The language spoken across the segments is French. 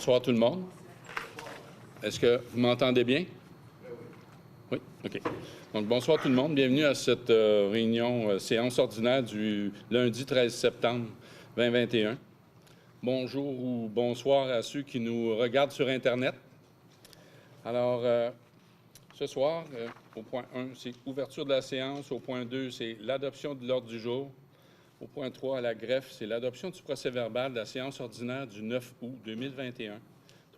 Bonsoir tout le monde. Est-ce que vous m'entendez bien? Oui? OK. Donc, bonsoir tout le monde. Bienvenue à cette réunion, séance ordinaire du lundi 13 septembre 2021. Bonjour ou bonsoir à ceux qui nous regardent sur Internet. Alors, ce soir, au point 1, c'est ouverture de la séance. Au point 2, c'est l'adoption de l'ordre du jour. Au point 3, à la greffe, c'est l'adoption du procès-verbal de la séance ordinaire du 9 août 2021.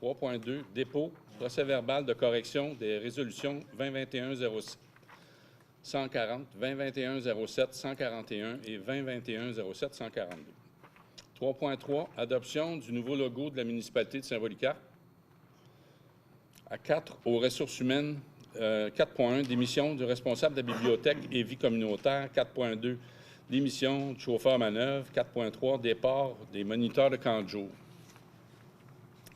3.2, dépôt, procès-verbal de correction des résolutions 2021-07, 140, 2021-07, 141 et 2021-07, 142. 3.3, adoption du nouveau logo de la municipalité de Saint-Vaulicat. À 4, aux ressources humaines, 4.1, démission du responsable de la bibliothèque et vie communautaire. 4.2, démission du chauffeur manœuvre. 4.3, départ des moniteurs de camp de jour.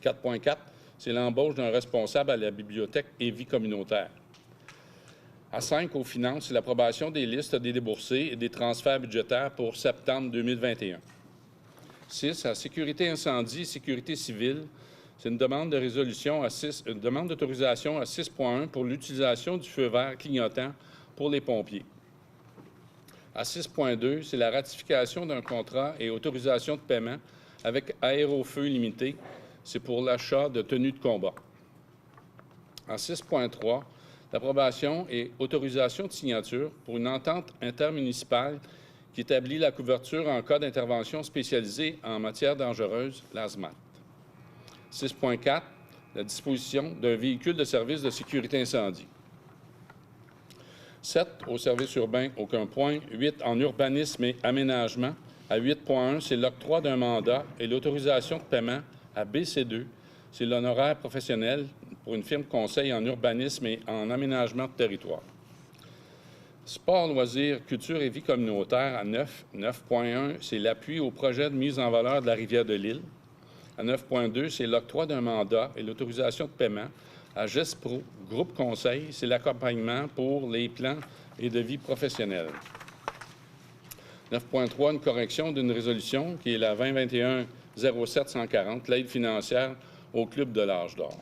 4.4, c'est l'embauche d'un responsable à la bibliothèque et vie communautaire. À 5, aux finances, c'est l'approbation des listes des déboursés et des transferts budgétaires pour septembre 2021. 6, à sécurité incendie et sécurité civile, c'est une demande de résolution à 6, une demande d'autorisation à 6.1 pour l'utilisation du feu vert clignotant pour les pompiers. À 6.2, c'est la ratification d'un contrat et autorisation de paiement avec Aérofeu Limité. C'est pour l'achat de tenues de combat. En 6.3, l'approbation et autorisation de signature pour une entente intermunicipale qui établit la couverture en cas d'intervention spécialisée en matière dangereuse, l'ASMAT. 6.4, la disposition d'un véhicule de service de sécurité incendie. 7, au service urbain, aucun point. 8, en urbanisme et aménagement. À 8.1, c'est l'octroi d'un mandat et l'autorisation de paiement à BC2. C'est l'honoraire professionnel pour une firme conseil en urbanisme et en aménagement de territoire. Sport, loisirs, culture et vie communautaire à 9. 9.1, c'est l'appui au projet de mise en valeur de la rivière de l'Île. À 9.2, c'est l'octroi d'un mandat et l'autorisation de paiement. À GESPRO, groupe conseil, c'est l'accompagnement pour les plans et de vie professionnelle. 9.3, une correction d'une résolution qui est la 2021-07-140, l'aide financière au Club de l'Âge d'Or.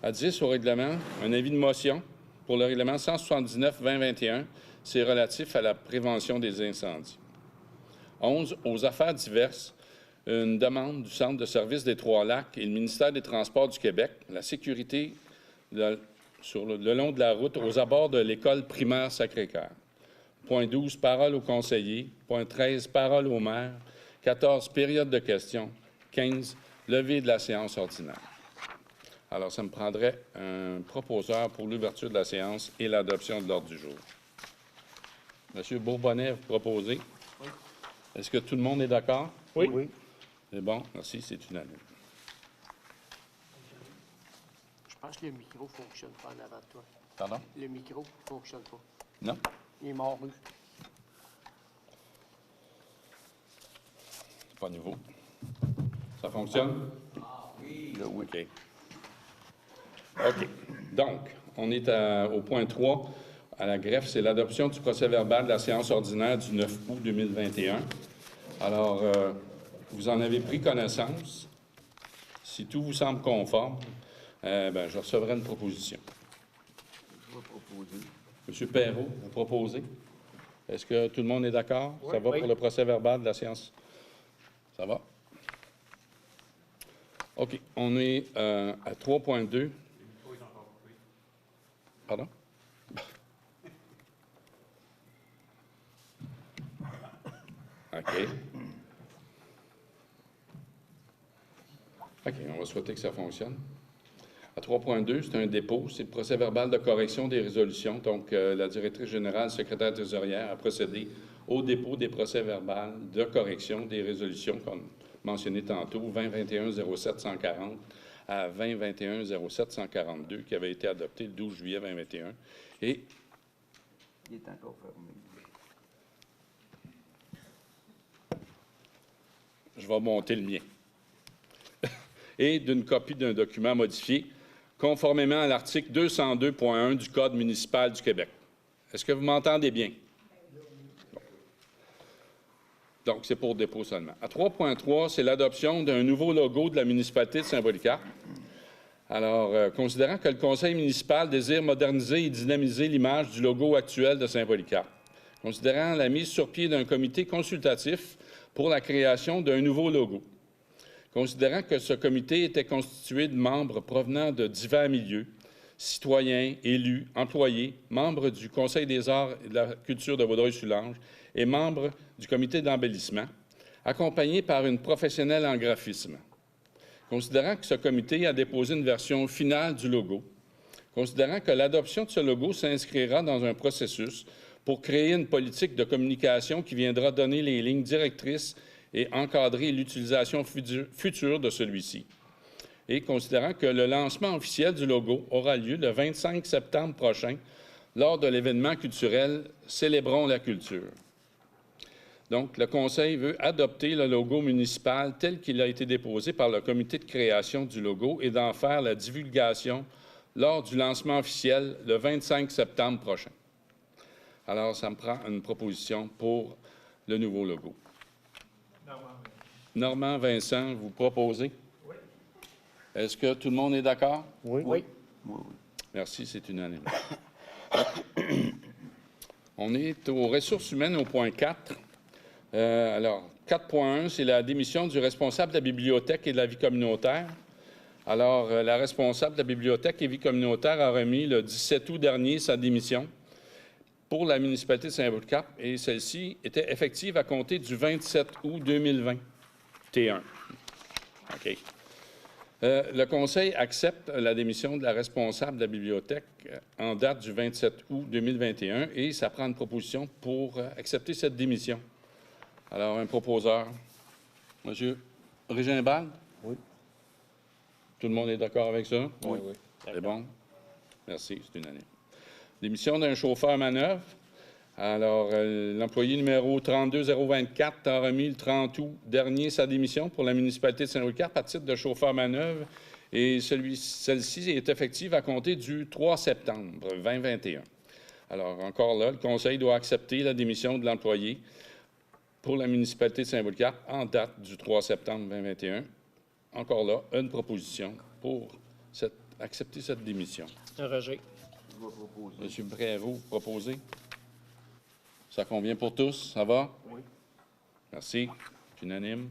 À 10, au règlement, un avis de motion pour le règlement 179-2021, c'est relatif à la prévention des incendies. 11, aux affaires diverses, une demande du Centre de services des Trois-Lacs et le ministère des Transports du Québec, la sécurité sur le long de la route aux abords de l'école primaire Sacré-Cœur. Point 12, parole aux conseillers. Point 13, parole au maire. 14, période de questions. 15, levée de la séance ordinaire. Alors, ça me prendrait un proposeur pour l'ouverture de la séance et l'adoption de l'ordre du jour. Monsieur Bourbonnais, vous proposez? Oui. Est-ce que tout le monde est d'accord? Oui. Oui. C'est bon, merci, c'est unanime. Je pense que le micro ne fonctionne pas en avant de toi. Pardon? Le micro ne fonctionne pas. Non? Il est mort. C'est pas nouveau. Ça fonctionne? Ah oui. Oui. OK. OK. Donc, on est au point 3. À la greffe, c'est l'adoption du procès-verbal de la séance ordinaire du 9 août 2021. Alors, vous en avez pris connaissance. Si tout vous semble conforme, je recevrai une proposition. Je vais proposer. M. Perrault, vous proposez? Est-ce que tout le monde est d'accord? Oui, Ça va oui. pour le procès-verbal de la séance? Ça va? OK. On est à 3.2. Pardon? OK. OK, on va souhaiter que ça fonctionne. À 3.2, c'est un dépôt, c'est le procès-verbal de correction des résolutions. Donc, la directrice générale, secrétaire trésorière, a procédé au dépôt des procès-verbales de correction des résolutions, comme mentionné tantôt, 2021-07-140 à 2021-07-142, qui avait été adopté le 12 juillet 2021. Et il est encore fermé. Je vais monter le mien. Et d'une copie d'un document modifié conformément à l'article 202.1 du Code municipal du Québec. Est-ce que vous m'entendez bien? Bon. Donc, c'est pour dépôt seulement. À 3.3, c'est l'adoption d'un nouveau logo de la municipalité de Saint-Polycarpe. Alors, considérant que le conseil municipal désire moderniser et dynamiser l'image du logo actuel de Saint-Polycarpe, considérant la mise sur pied d'un comité consultatif pour la création d'un nouveau logo, considérant que ce comité était constitué de membres provenant de divers milieux, citoyens, élus, employés, membres du Conseil des arts et de la culture de Vaudreuil-Soulanges et membres du comité d'embellissement, accompagnés par une professionnelle en graphisme. Considérant que ce comité a déposé une version finale du logo, considérant que l'adoption de ce logo s'inscrira dans un processus pour créer une politique de communication qui viendra donner les lignes directrices et encadrer l'utilisation future de celui-ci. Et considérant que le lancement officiel du logo aura lieu le 25 septembre prochain lors de l'événement culturel « Célébrons la culture ». Donc, le Conseil veut adopter le logo municipal tel qu'il a été déposé par le comité de création du logo et d'en faire la divulgation lors du lancement officiel le 25 septembre prochain. Alors, ça me prend une proposition pour le nouveau logo. Normand Vincent, vous proposez? Oui. Est-ce que tout le monde est d'accord? Oui. Oui, oui. Merci, c'est unanime. On est aux ressources humaines au point 4. Alors, 4.1, c'est la démission du responsable de la bibliothèque et de la vie communautaire. Alors, la responsable de la bibliothèque et vie communautaire a remis le 17 août dernier sa démission pour la municipalité de Saint-Polycarpe et celle-ci était effective à compter du 27 août 2020. T1. OK. Le Conseil accepte la démission de la responsable de la bibliothèque en date du 27 août 2021 et ça prend une proposition pour accepter cette démission. Alors, un proposeur. Monsieur Régimbald? Oui. Tout le monde est d'accord avec ça? Oui, oui. C'est bon? Merci, c'est unanime. Démission d'un chauffeur manœuvre. Alors, l'employé numéro 32024 a remis le 30 août dernier sa démission pour la municipalité de Saint-Polycarpe à titre de chauffeur manœuvre et celle-ci est effective à compter du 3 septembre 2021. Alors, encore là, le Conseil doit accepter la démission de l'employé pour la municipalité de Saint-Polycarpe en date du 3 septembre 2021. Encore là, une proposition pour accepter cette démission. Un rejet. Je vais proposer. Monsieur Prévost, vous proposez? Ça convient pour tous? Ça va? Oui. Merci. C'est unanime.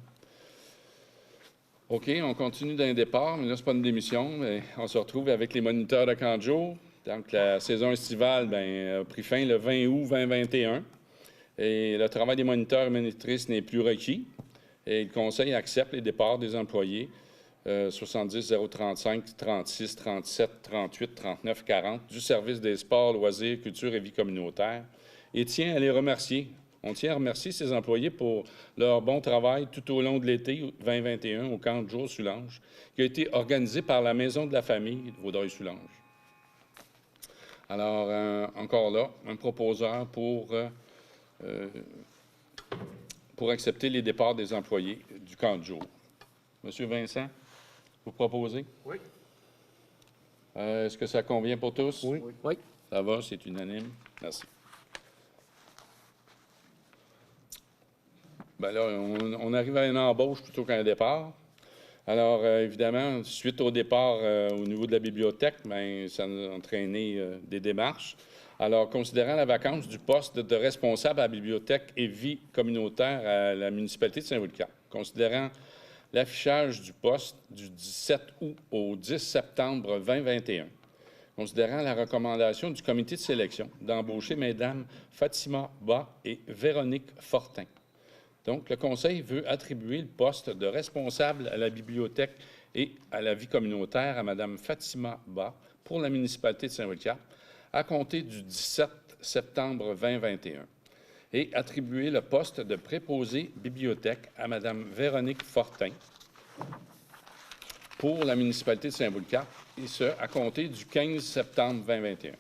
OK, on continue d'un départ, mais là, ce n'est pas une démission. Mais on se retrouve avec les moniteurs de camp de jour. Donc, la saison estivale a pris fin le 20 août 2021. Et le travail des moniteurs et monitrices n'est plus requis. Et le Conseil accepte les départs des employés 70 035 36 37 38 39 40 du service des sports, loisirs, culture et vie communautaire et tient à les remercier. On tient à remercier ces employés pour leur bon travail tout au long de l'été 2021 au camp de jour Soulanges, qui a été organisé par la Maison de la famille de Vaudreuil-Soulanges. Alors, encore là, un proposeur pour accepter les départs des employés du camp de jour. Monsieur Vincent, vous proposez? Oui. Est-ce que ça convient pour tous? Oui. Oui. Ça va, c'est unanime. Merci. Bien là, on arrive à une embauche plutôt qu'à un départ. Alors, évidemment, suite au départ au niveau de la bibliothèque, bien, ça a entraîné des démarches. Alors, considérant la vacance du poste de responsable à la bibliothèque et vie communautaire à la municipalité de Saint-Polycarpe, considérant l'affichage du poste du 17 août au 10 septembre 2021, considérant la recommandation du comité de sélection d'embaucher Mesdames Fatima Ba et Véronique Fortin. Donc, le Conseil veut attribuer le poste de responsable à la bibliothèque et à la vie communautaire à Mme Fatima Ba pour la municipalité de Saint-Polycarpe à compter du 17 septembre 2021 et attribuer le poste de préposé bibliothèque à Mme Véronique Fortin pour la municipalité de Saint-Polycarpe, et ce, à compter du 15 septembre 2021.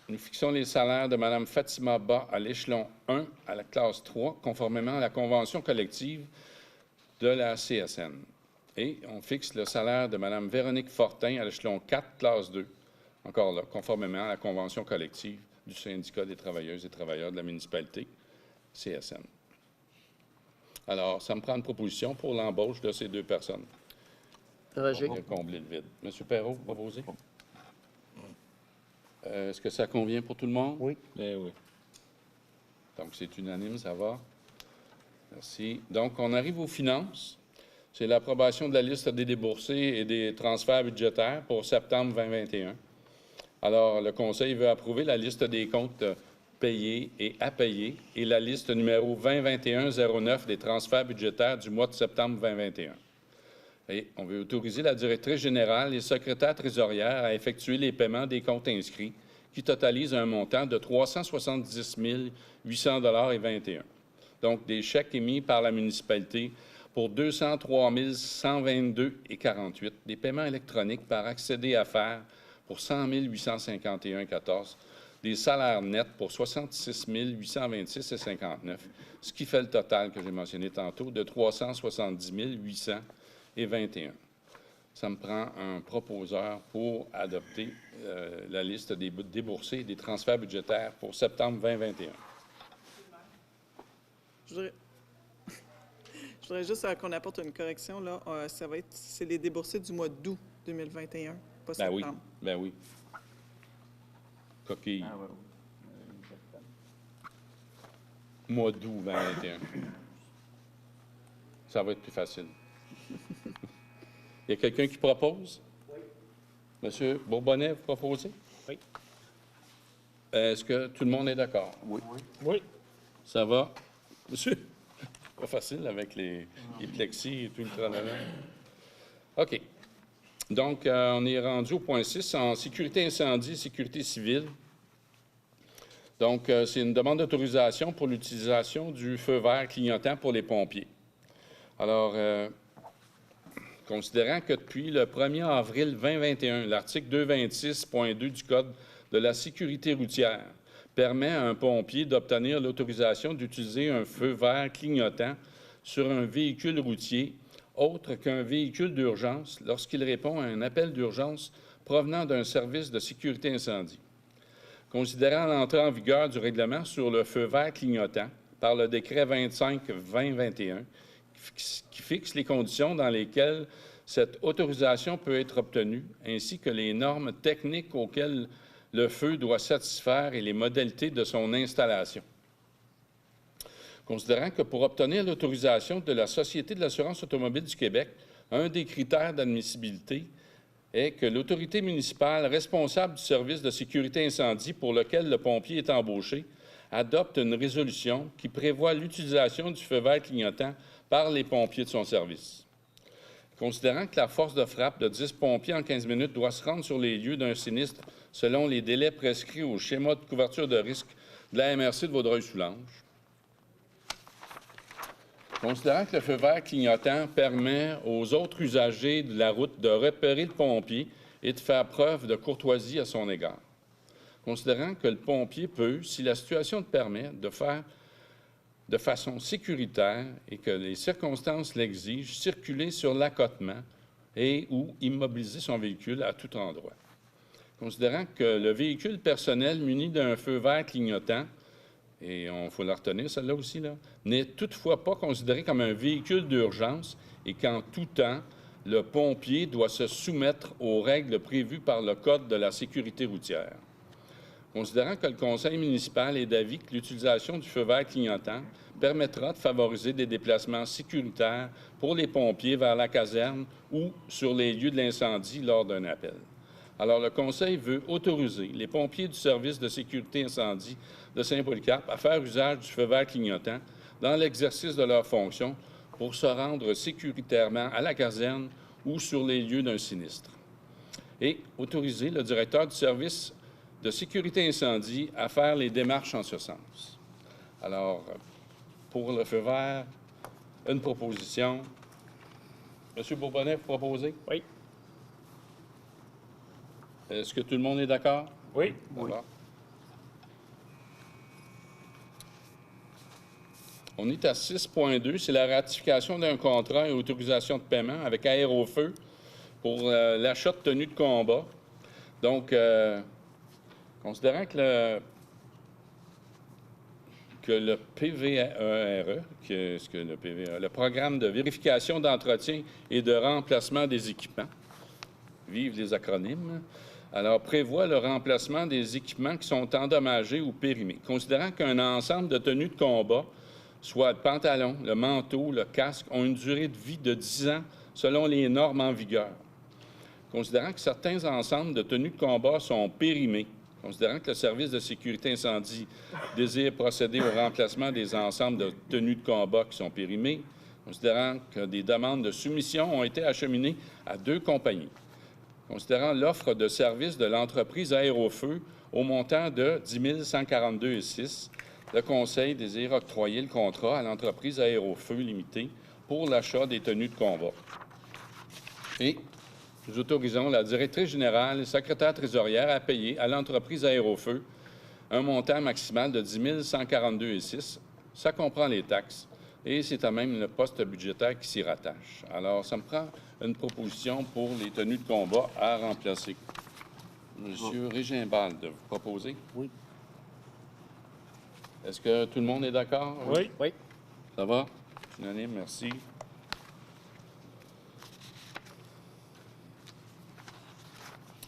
Nous fixons les salaires de Mme Fatima Ba à l'échelon 1 à la classe 3, conformément à la convention collective de la CSN. Et on fixe le salaire de Mme Véronique Fortin à l'échelon 4, classe 2, encore là, conformément à la convention collective du syndicat des travailleuses et travailleurs de la municipalité, CSN. Alors, ça me prend une proposition pour l'embauche de ces deux personnes. Roger. Pour combler le vide. Monsieur Perrault, vous proposez? Est-ce que ça convient pour tout le monde? Oui. Oui. Donc, c'est unanime, ça va. Merci. Donc, on arrive aux finances. C'est l'approbation de la liste des déboursés et des transferts budgétaires pour septembre 2021. Alors, le Conseil veut approuver la liste des comptes payés et à payer et la liste numéro 2021-09 des transferts budgétaires du mois de septembre 2021. Et on veut autoriser la directrice générale et secrétaire trésorière à effectuer les paiements des comptes inscrits qui totalisent un montant de 370 800,21 $. Donc, des chèques émis par la municipalité pour 203 122,48 $, des paiements électroniques par accédé à faire pour 100 851,14 $, des salaires nets pour 66 826,59 $, ce qui fait le total que j'ai mentionné tantôt de 370 800,21 $. Ça me prend un proposeur pour adopter la liste des déboursés et des transferts budgétaires pour septembre 2021. Je voudrais juste qu'on apporte une correction. Là. C'est les déboursés du mois d'août 2021, pas septembre. Ben oui. Coquille. Ah, oui. Mois d'août 2021. Ça va être plus facile. Il y a quelqu'un qui propose? Oui. Monsieur Bourbonnais, vous proposez? Oui. Est-ce que tout le monde est d'accord? Oui. Oui. Ça va? Monsieur? Pas facile avec les plexis et tout le tralala. OK. Donc, on est rendu au point 6, en sécurité incendie et sécurité civile. Donc, c'est une demande d'autorisation pour l'utilisation du feu vert clignotant pour les pompiers. Alors, considérant que depuis le 1er avril 2021, l'article 226.2 du Code de la sécurité routière permet à un pompier d'obtenir l'autorisation d'utiliser un feu vert clignotant sur un véhicule routier autre qu'un véhicule d'urgence lorsqu'il répond à un appel d'urgence provenant d'un service de sécurité incendie. Considérant l'entrée en vigueur du règlement sur le feu vert clignotant par le décret 25-2021, qui fixe les conditions dans lesquelles cette autorisation peut être obtenue, ainsi que les normes techniques auxquelles le feu doit satisfaire et les modalités de son installation. Considérant que pour obtenir l'autorisation de la Société de l'assurance automobile du Québec, un des critères d'admissibilité est que l'autorité municipale responsable du service de sécurité incendie pour lequel le pompier est embauché adopte une résolution qui prévoit l'utilisation du feu vert clignotant par les pompiers de son service. Considérant que la force de frappe de 10 pompiers en 15 minutes doit se rendre sur les lieux d'un sinistre selon les délais prescrits au schéma de couverture de risque de la MRC de Vaudreuil-Soulanges. Considérant que le feu vert clignotant permet aux autres usagers de la route de repérer le pompier et de faire preuve de courtoisie à son égard. Considérant que le pompier peut, si la situation le permet, de faire de façon sécuritaire et que les circonstances l'exigent, circuler sur l'accotement et ou immobiliser son véhicule à tout endroit. Considérant que le véhicule personnel muni d'un feu vert clignotant, et il faut la retenir, celle-là aussi, n'est toutefois pas considéré comme un véhicule d'urgence et qu'en tout temps, le pompier doit se soumettre aux règles prévues par le Code de la sécurité routière. Considérant que le conseil municipal est d'avis que l'utilisation du feu vert clignotant permettra de favoriser des déplacements sécuritaires pour les pompiers vers la caserne ou sur les lieux de l'incendie lors d'un appel. Alors, le conseil veut autoriser les pompiers du service de sécurité incendie de Saint-Polycarpe à faire usage du feu vert clignotant dans l'exercice de leurs fonctions pour se rendre sécuritairement à la caserne ou sur les lieux d'un sinistre. Et autoriser le directeur du service de sécurité incendie à faire les démarches en ce sens. Alors, pour le feu vert, une proposition. Monsieur Bourbonnais, vous proposez? Oui. Est-ce que tout le monde est d'accord? Oui. D'accord. On est à 6.2, c'est la ratification d'un contrat et autorisation de paiement avec Aérofeu pour l'achat de tenues de combat. Donc, considérant que que le PVERE, qu'est-ce que le PVERE? Le programme de vérification d'entretien et de remplacement des équipements, vive les acronymes, alors prévoit le remplacement des équipements qui sont endommagés ou périmés. Considérant qu'un ensemble de tenues de combat, soit le pantalon, le manteau, le casque, ont une durée de vie de 10 ans selon les normes en vigueur. Considérant que certains ensembles de tenues de combat sont périmés, considérant que le service de sécurité incendie désire procéder au remplacement des ensembles de tenues de combat qui sont périmés, considérant que des demandes de soumission ont été acheminées à 2 compagnies, considérant l'offre de service de l'entreprise Aérofeu au montant de 10 142,6, le Conseil désire octroyer le contrat à l'entreprise Aérofeu limitée pour l'achat des tenues de combat. Et nous autorisons la directrice générale et secrétaire trésorière à payer à l'entreprise Aérofeu un montant maximal de 10 142,6. Ça comprend les taxes et c'est à même le poste budgétaire qui s'y rattache. Alors, ça me prend une proposition pour les tenues de combat à remplacer. Monsieur Régimbald, de vous proposer? Oui. Est-ce que tout le monde est d'accord? Oui. Oui. Ça va? Unanime, merci.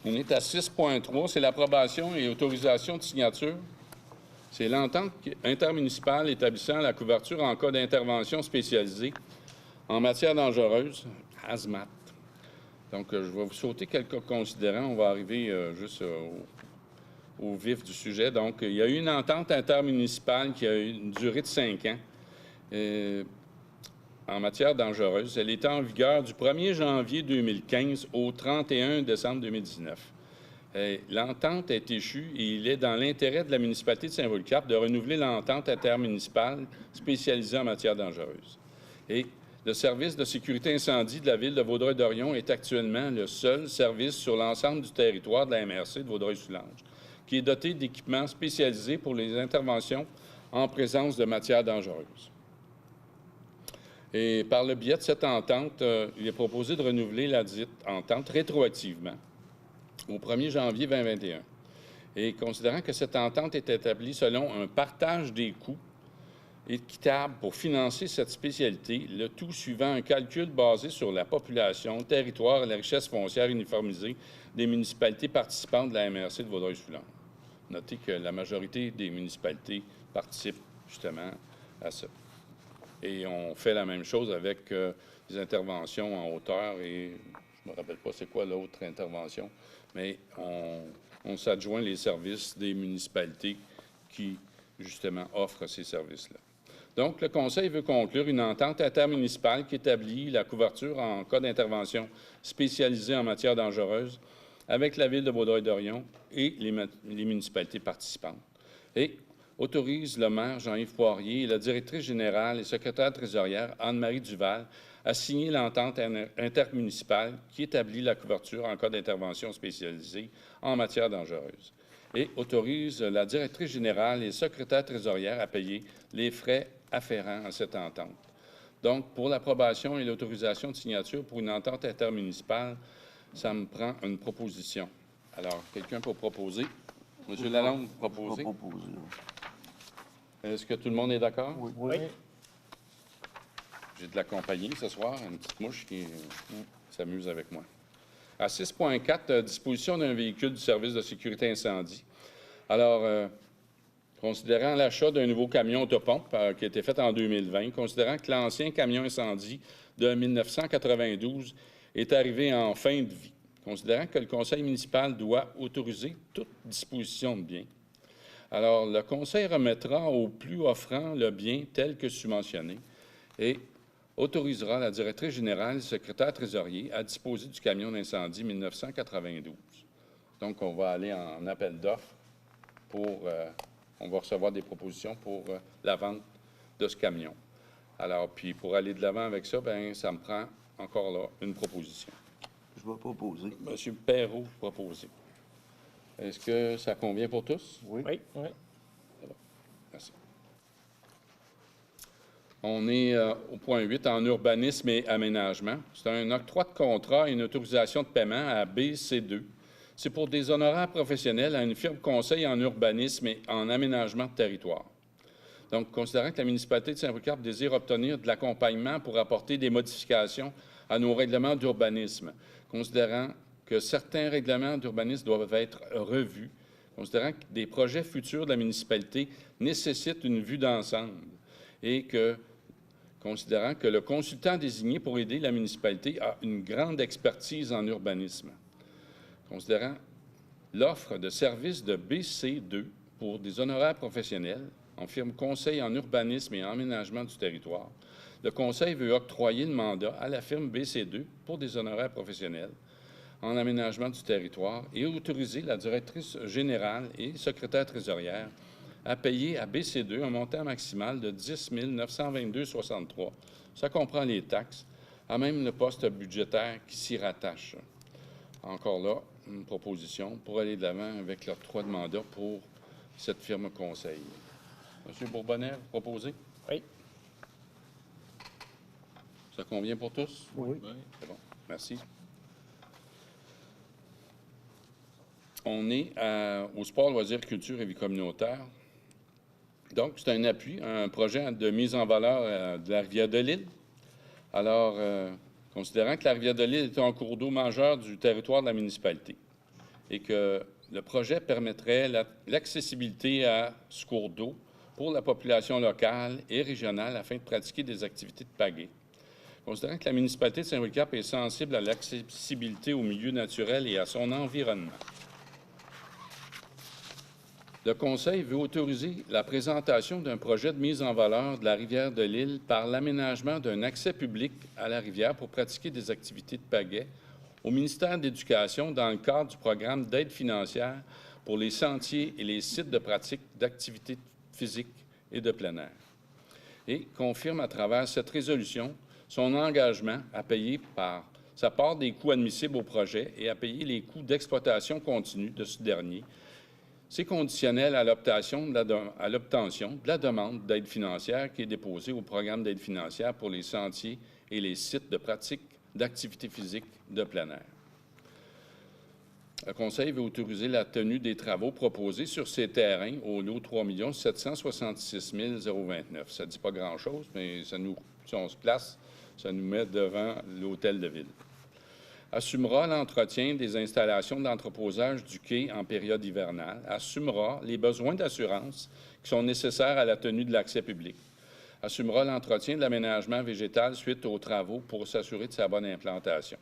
On est à 6.3, c'est l'approbation et autorisation de signature. C'est l'entente intermunicipale établissant la couverture en cas d'intervention spécialisée en matière dangereuse, HAZMAT. Donc, je vais vous sauter quelques considérants. On va arriver juste au vif du sujet. Donc, il y a eu une entente intermunicipale qui a eu une durée de 5 ans en matière dangereuse. Elle était en vigueur du 1er janvier 2015 au 31 décembre 2019. L'entente est échue et il est dans l'intérêt de la municipalité de Saint-Polycarpe de renouveler l'entente intermunicipale spécialisée en matière dangereuse. Et le service de sécurité incendie de la ville de Vaudreuil-Dorion est actuellement le seul service sur l'ensemble du territoire de la MRC de Vaudreuil-Soulanges, qui est doté d'équipements spécialisés pour les interventions en présence de matières dangereuses. Et par le biais de cette entente, il est proposé de renouveler la dite entente rétroactivement au 1er janvier 2021. Et considérant que cette entente est établie selon un partage des coûts équitable pour financer cette spécialité, le tout suivant un calcul basé sur la population, le territoire et la richesse foncière uniformisée des municipalités participantes de la MRC de Vaudreuil-Soulanges. Notez que la majorité des municipalités participent justement à ça. Et on fait la même chose avec les interventions en hauteur et je ne me rappelle pas c'est quoi l'autre intervention, mais on s'adjoint les services des municipalités qui, justement, offrent ces services-là. Donc, le Conseil veut conclure une entente intermunicipale qui établit la couverture en cas d'intervention spécialisée en matière dangereuse avec la Ville de Vaudreuil-Dorion et les municipalités participantes. Et autorise le maire Jean-Yves Poirier et la directrice générale et secrétaire trésorière Anne-Marie Duval à signer l'entente intermunicipale qui établit la couverture en cas d'intervention spécialisée en matière dangereuse et autorise la directrice générale et secrétaire trésorière à payer les frais afférents à cette entente. Donc, pour l'approbation et l'autorisation de signature pour une entente intermunicipale, ça me prend une proposition. Alors, quelqu'un peut proposer? Monsieur Lalonde, vous proposez? Est-ce que tout le monde est d'accord? Oui. Oui. J'ai de la compagnie ce soir, une petite mouche qui s'amuse avec moi. À 6.4, disposition d'un véhicule du service de sécurité incendie. Alors, considérant l'achat d'un nouveau camion autopompe qui a été fait en 2020, considérant que l'ancien camion incendie de 1992 est arrivé en fin de vie, considérant que le conseil municipal doit autoriser toute disposition de bien. Alors, le conseil remettra au plus offrant le bien tel que subventionné et autorisera la directrice générale et le secrétaire trésorier à disposer du camion d'incendie 1992. Donc, on va aller en appel d'offres pour... on va recevoir des propositions pour la vente de ce camion. Alors, puis pour aller de l'avant avec ça, bien, ça me prend encore là une proposition. Je vais proposer. Monsieur Perrault, proposez. Est-ce que ça convient pour tous? Oui. Oui. Oui. Merci. On est au point 8 en urbanisme et aménagement. C'est un octroi de contrat et une autorisation de paiement à BC2. C'est pour des honoraires professionnels à une firme conseil en urbanisme et en aménagement de territoire. Donc, considérant que la municipalité de Saint-Polycarpe désire obtenir de l'accompagnement pour apporter des modifications à nos règlements d'urbanisme, considérant que certains règlements d'urbanisme doivent être revus, considérant que des projets futurs de la municipalité nécessitent une vue d'ensemble et que, considérant que le consultant désigné pour aider la municipalité a une grande expertise en urbanisme, considérant l'offre de services de BC2 pour des honoraires professionnels en firme conseil en urbanisme et en aménagement du territoire, le Conseil veut octroyer le mandat à la firme BC2 pour des honoraires professionnels en aménagement du territoire et autoriser la directrice générale et secrétaire trésorière à payer à BC2 un montant maximal de 10 922,63. Ça comprend les taxes, à même le poste budgétaire qui s'y rattache. Encore là, une proposition pour aller de l'avant avec l'octroi de mandat pour cette firme conseil. Monsieur Bourbonnais, vous proposez? Oui. Ça convient pour tous? Oui. C'est bon. Merci. On est au sport, loisirs, culture et vie communautaire. Donc, c'est un appui, un projet de mise en valeur de la rivière de l'Île. Alors, considérant que la rivière de l'Île est un cours d'eau majeur du territoire de la municipalité et que le projet permettrait l'accessibilité à ce cours d'eau pour la population locale et régionale afin de pratiquer des activités de pagaie. Considérant que la municipalité de Saint-Polycarpe est sensible à l'accessibilité au milieu naturel et à son environnement, le Conseil veut autoriser la présentation d'un projet de mise en valeur de la rivière de l'Île par l'aménagement d'un accès public à la rivière pour pratiquer des activités de pagaie au ministère de l'Éducation dans le cadre du programme d'aide financière pour les sentiers et les sites de pratique d'activités physiques et de plein air. Et confirme à travers cette résolution son engagement à payer par sa part des coûts admissibles au projet et à payer les coûts d'exploitation continue de ce dernier. C'est conditionnel à l'obtention de la demande d'aide financière qui est déposée au programme d'aide financière pour les sentiers et les sites de pratique d'activités physiques de plein air. Le Conseil veut autoriser la tenue des travaux proposés sur ces terrains au lot 3 766 029. Ça ne dit pas grand-chose, mais ça nous, si on se place, ça nous met devant l'hôtel de ville. Assumera l'entretien des installations d'entreposage du quai en période hivernale, assumera les besoins d'assurance qui sont nécessaires à la tenue de l'accès public, assumera l'entretien de l'aménagement végétal suite aux travaux pour s'assurer de sa bonne implantation,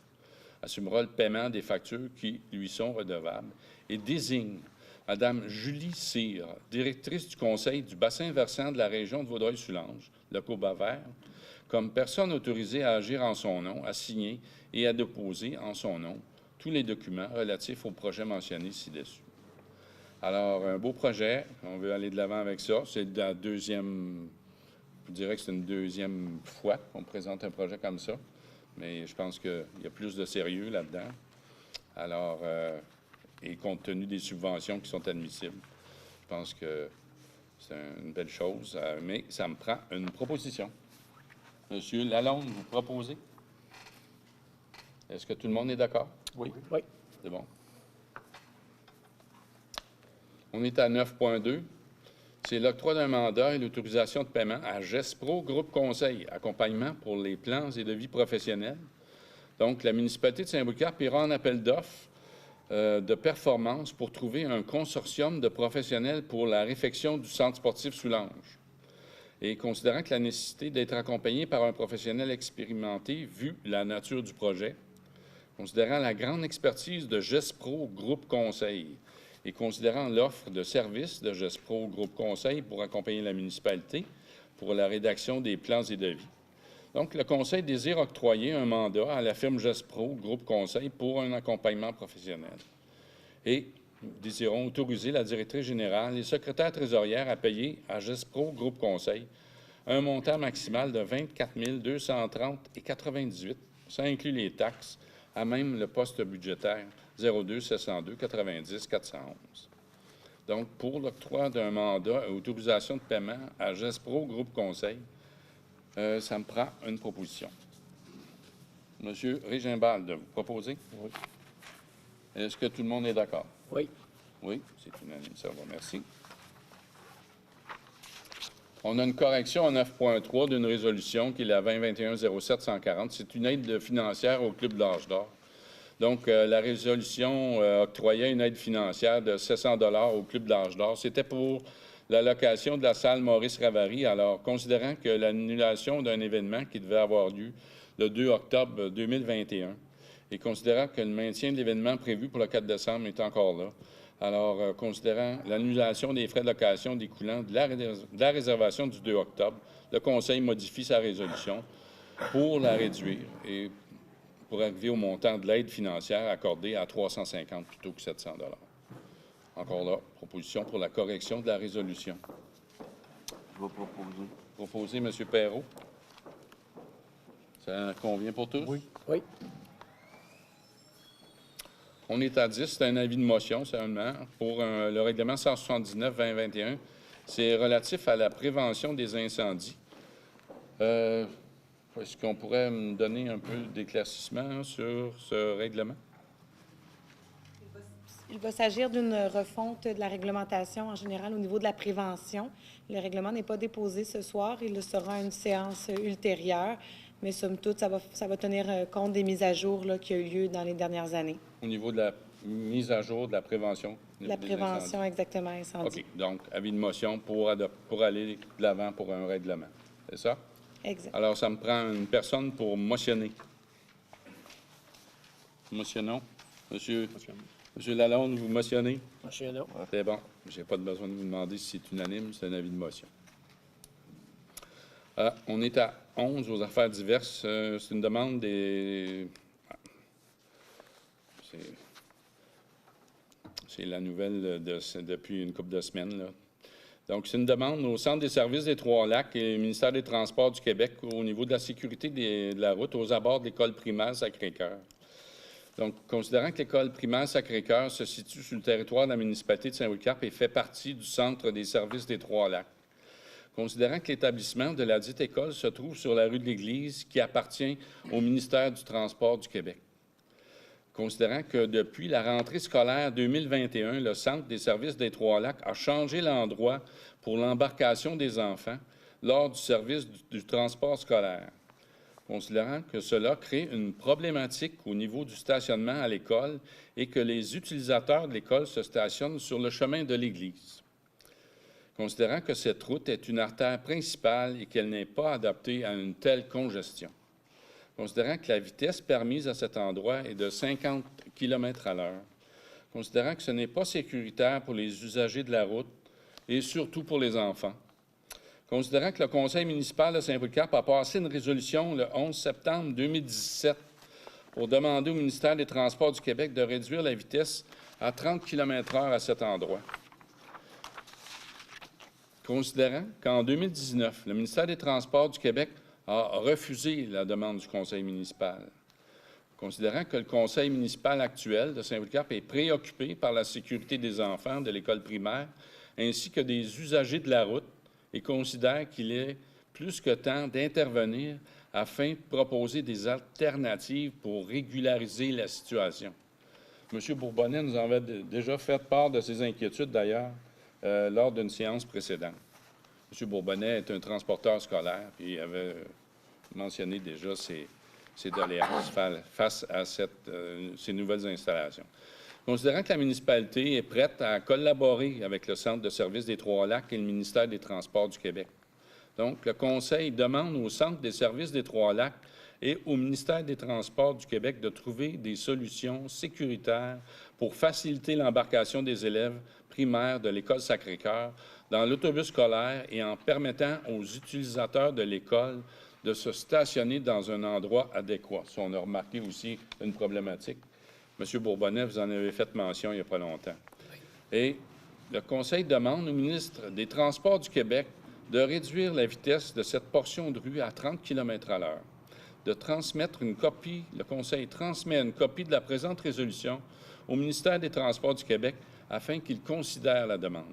assumera le paiement des factures qui lui sont redevables et désigne Mme Julie Cyr, directrice du Conseil du bassin versant de la région de Vaudreuil-Soulanges, le Cobavert, comme personne autorisée à agir en son nom, à signer et à déposer en son nom tous les documents relatifs au projet mentionné ci-dessus. Alors, un beau projet, on veut aller de l'avant avec ça. C'est la deuxième, je dirais que c'est une deuxième fois qu'on présente un projet comme ça, mais je pense qu'il y a plus de sérieux là-dedans. Alors, et compte tenu des subventions qui sont admissibles, je pense que c'est une belle chose, mais ça me prend une proposition. Monsieur Lalonde, vous proposez? Est-ce que tout le monde est d'accord? Oui. Oui. C'est bon. On est à 9.2. C'est l'octroi d'un mandat et l'autorisation de paiement à GESPRO Groupe Conseil, accompagnement pour les plans et devis professionnels. Donc, la municipalité de Saint-Polycarpe ira en appel d'offres de performance pour trouver un consortium de professionnels pour la réfection du centre sportif Soulanges. Et considérant que la nécessité d'être accompagné par un professionnel expérimenté, vu la nature du projet, considérant la grande expertise de GESPRO Groupe Conseil et considérant l'offre de services de GESPRO Groupe Conseil pour accompagner la municipalité pour la rédaction des plans et devis. Donc, le Conseil désire octroyer un mandat à la firme GESPRO Groupe Conseil pour un accompagnement professionnel. Et nous désirons autoriser la directrice générale et secrétaire trésorière à payer à GESPRO Groupe Conseil un montant maximal de 24 230,98 $. Ça inclut les taxes, à même le poste budgétaire 02 702 90 411. Donc, pour l'octroi d'un mandat et autorisation de paiement à GESPRO Groupe Conseil, ça me prend une proposition. Monsieur Régimbald, vous proposez? Oui. Est-ce que tout le monde est d'accord? Oui. Oui, c'est unanime, ça va, merci. On a une correction en 9.3 d'une résolution qui est la 2021-07-140. C'est une aide financière au Club de l'Âge d'Or. Donc, la résolution octroyait une aide financière de 700 $ au Club de l'Âge d'Or. C'était pour la location de la salle Maurice Ravary. Alors, considérant que l'annulation d'un événement qui devait avoir lieu le 2 octobre 2021 et considérant que le maintien de l'événement prévu pour le 4 décembre est encore là, alors, considérant l'annulation des frais de location découlant de la réservation du 2 octobre, le Conseil modifie sa résolution pour la réduire et pour arriver au montant de l'aide financière accordée à 350 plutôt que 700 $. Encore là, proposition pour la correction de la résolution. Je vais proposer. Proposé, M. Perrault. Ça convient pour tous? Oui. Oui. On est à 10, c'est un avis de motion seulement pour le règlement 179-2021. C'est relatif à la prévention des incendies. Est-ce qu'on pourrait me donner un peu d'éclaircissement sur ce règlement? Il va s'agir d'une refonte de la réglementation en général au niveau de la prévention. Le règlement n'est pas déposé ce soir. Il le sera à une séance ultérieure. Mais somme toute, ça va tenir compte des mises à jour là, qui ont eu lieu dans les dernières années. Au niveau de la mise à jour de la prévention? La prévention, exactement, incendie. OK. Donc, avis de motion pour aller de l'avant pour un règlement. C'est ça? Exact. Alors, ça me prend une personne pour motionner. Motionnons. Monsieur Lalonde, vous motionnez? Monsieur là. C'est bon. Je n'ai pas besoin de vous demander si c'est unanime, c'est un avis de motion. On est à 11 aux affaires diverses. C'est une demande des... C'est la nouvelle depuis une couple de semaines, là. Donc, c'est une demande au Centre des services des Trois-Lacs et au ministère des Transports du Québec au niveau de la sécurité de la route aux abords de l'école primaire Sacré-Cœur. Donc, considérant que l'école primaire Sacré-Cœur se situe sur le territoire de la municipalité de Saint-Polycarpe et fait partie du Centre des services des Trois-Lacs, considérant que l'établissement de la dite école se trouve sur la rue de l'Église qui appartient au ministère du Transport du Québec, considérant que depuis la rentrée scolaire 2021, le Centre des services des Trois-Lacs a changé l'endroit pour l'embarcation des enfants lors du service du transport scolaire, considérant que cela crée une problématique au niveau du stationnement à l'école et que les utilisateurs de l'école se stationnent sur le chemin de l'Église, considérant que cette route est une artère principale et qu'elle n'est pas adaptée à une telle congestion, considérant que la vitesse permise à cet endroit est de 50 km à l'heure, considérant que ce n'est pas sécuritaire pour les usagers de la route et surtout pour les enfants, considérant que le Conseil municipal de Saint-Polycarpe a passé une résolution le 11 septembre 2017 pour demander au ministère des Transports du Québec de réduire la vitesse à 30 km/h à cet endroit, considérant qu'en 2019, le ministère des Transports du Québec a refusé la demande du conseil municipal, considérant que le conseil municipal actuel de Saint-Polycarpe est préoccupé par la sécurité des enfants de l'école primaire ainsi que des usagers de la route et considère qu'il est plus que temps d'intervenir afin de proposer des alternatives pour régulariser la situation. M. Bourbonnet nous en avait déjà fait part de ses inquiétudes, d'ailleurs, lors d'une séance précédente. M. Bourbonnet est un transporteur scolaire et il avait mentionné déjà ses doléances face à ces nouvelles installations. Considérant que la municipalité est prête à collaborer avec le Centre de services des Trois-Lacs et le ministère des Transports du Québec. Donc, le Conseil demande au Centre des services des Trois-Lacs et au ministère des Transports du Québec de trouver des solutions sécuritaires pour faciliter l'embarcation des élèves primaires de l'École Sacré-Cœur dans l'autobus scolaire et en permettant aux utilisateurs de l'école de se stationner dans un endroit adéquat. Ça, on a remarqué aussi une problématique. M. Bourbonnet, vous en avez fait mention il n'y a pas longtemps. Et le Conseil demande au ministre des Transports du Québec de réduire la vitesse de cette portion de rue à 30 km à l'heure, de transmettre une copie, le Conseil transmet une copie de la présente résolution au ministère des Transports du Québec afin qu'il considère la demande,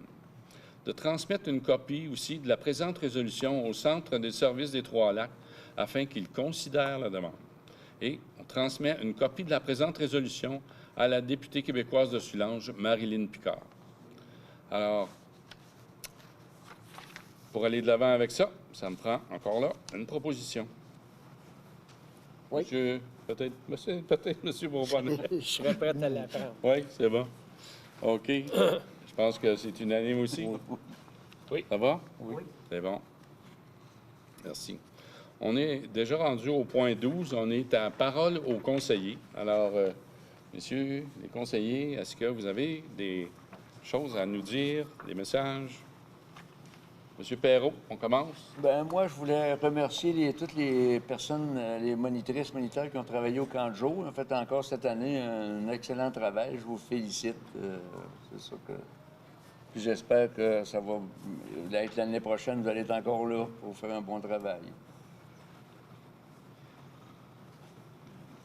de transmettre une copie aussi de la présente résolution au Centre des services des Trois-Lacs afin qu'il considère la demande. Et on transmet une copie de la présente résolution à la députée québécoise de Soulanges, Marilyn Picard. Alors, pour aller de l'avant avec ça, ça me prend encore là une proposition. Oui. Peut-être Monsieur Bourbonnais. Je serais prêt à l'apprendre. Oui, c'est bon. OK. Je pense que c'est unanime aussi. Oui. Ça va? Oui. C'est bon. Merci. On est déjà rendu au point 12. On est à parole aux conseillers. Alors, messieurs les conseillers, est-ce que vous avez des choses à nous dire, des messages? Monsieur Perrault, on commence? Ben moi, je voulais remercier toutes les personnes, les monitrices, moniteurs qui ont travaillé au camp de jour. Ils ont fait encore cette année un excellent travail. Je vous félicite. C'est ça que... Puis j'espère que ça va être l'année prochaine. Vous allez être encore là pour faire un bon travail.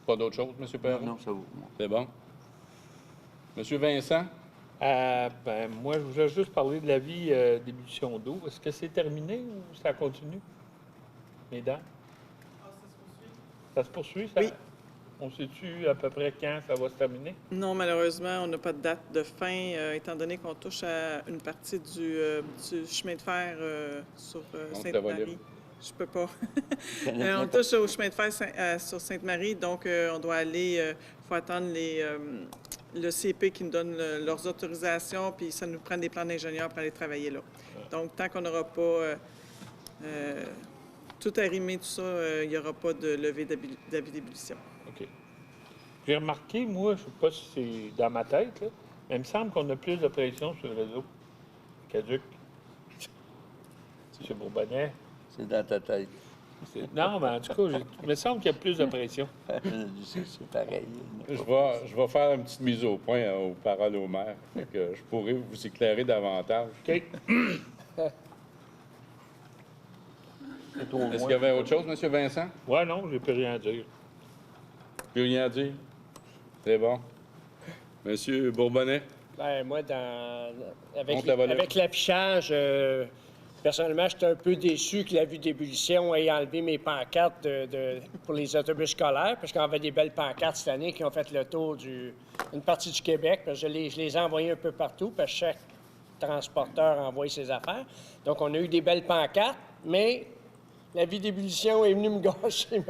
Pas d'autre chose, Monsieur Perrault? Non, ça va. C'est bon. Monsieur Vincent? Ben, moi, je voulais juste parler de l'avis d'ébullition d'eau. Est-ce que c'est terminé ou ça continue, mesdames? Ça se poursuit? Ça? Oui. On sait-tu à peu près quand ça va se terminer? Non, malheureusement, on n'a pas de date de fin, étant donné qu'on touche à une partie du chemin de fer sur Sainte-Marie. Je peux pas. On touche au chemin de fer sur Sainte-Marie, donc on doit aller, faut attendre le CP qui nous donne leurs autorisations, puis ça nous prend des plans d'ingénieurs pour aller travailler là. Donc, tant qu'on n'aura pas tout arrimé, tout ça, il n'y aura pas de levée d'avis d'ébullition. OK. J'ai remarqué, moi, je ne sais pas si c'est dans ma tête, là, mais il me semble qu'on a plus de pression sur le réseau. Caduc. M. Bourbonnais. C'est dans ta tête. Non, mais en tout cas, il me semble qu'il y a plus de pression. C'est pareil. Je vais faire une petite mise au point aux paroles au maire. Fait que je pourrais vous éclairer davantage. OK. Est-ce qu'il y avait autre chose, M. Vincent? Ouais, non, j'ai plus rien à dire. Plus rien à dire? C'est bon. Monsieur Bourbonnais? Ben, moi, Monte la volette. avec l'affichage, personnellement, j'étais un peu déçu que la vue d'ébullition ait enlevé mes pancartes pour les autobus scolaires, parce qu'on avait des belles pancartes cette année qui ont fait le tour d'une partie du Québec, parce que je les ai envoyées un peu partout, parce que chaque transporteur envoie ses affaires. Donc, on a eu des belles pancartes, mais la vue d'ébullition est venue me gâcher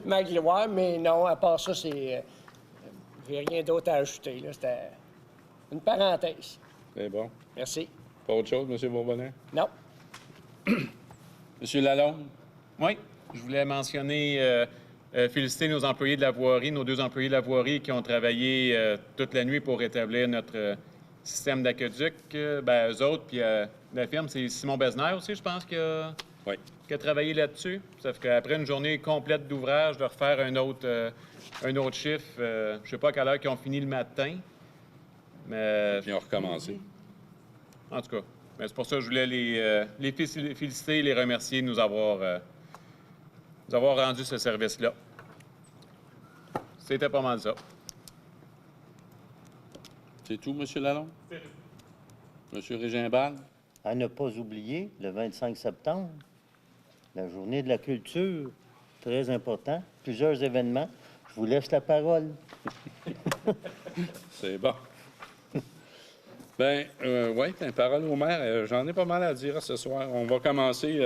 ma gloire, mais non, à part ça, j'ai rien d'autre à ajouter. Là. C'était une parenthèse. C'est bon. Merci. Pas autre chose, M. Bourbonnais? Non. Monsieur Lalonde? Oui, je voulais mentionner, féliciter nos employés de la voirie, nos 2 employés de la voirie qui ont travaillé toute la nuit pour rétablir notre système d'aqueduc. Ben, eux autres, puis la firme, c'est Simon Besner aussi, je pense, qui a travaillé là-dessus. Ça fait qu'après une journée complète d'ouvrage, de refaire un autre chiffre, je ne sais pas à quelle heure ils ont fini le matin, mais... Ils ont recommencé. En tout cas, ben, c'est pour ça que je voulais les féliciter et les remercier de nous avoir rendu ce service-là. C'était pas mal ça. C'est tout, M. Lalonde? M. Régimbal? À ne pas oublier, le 25 septembre, la journée de la culture, très important, plusieurs événements. Je vous laisse la parole. C'est bon. Bien, oui, parole au maire, j'en ai pas mal à dire ce soir. On va commencer,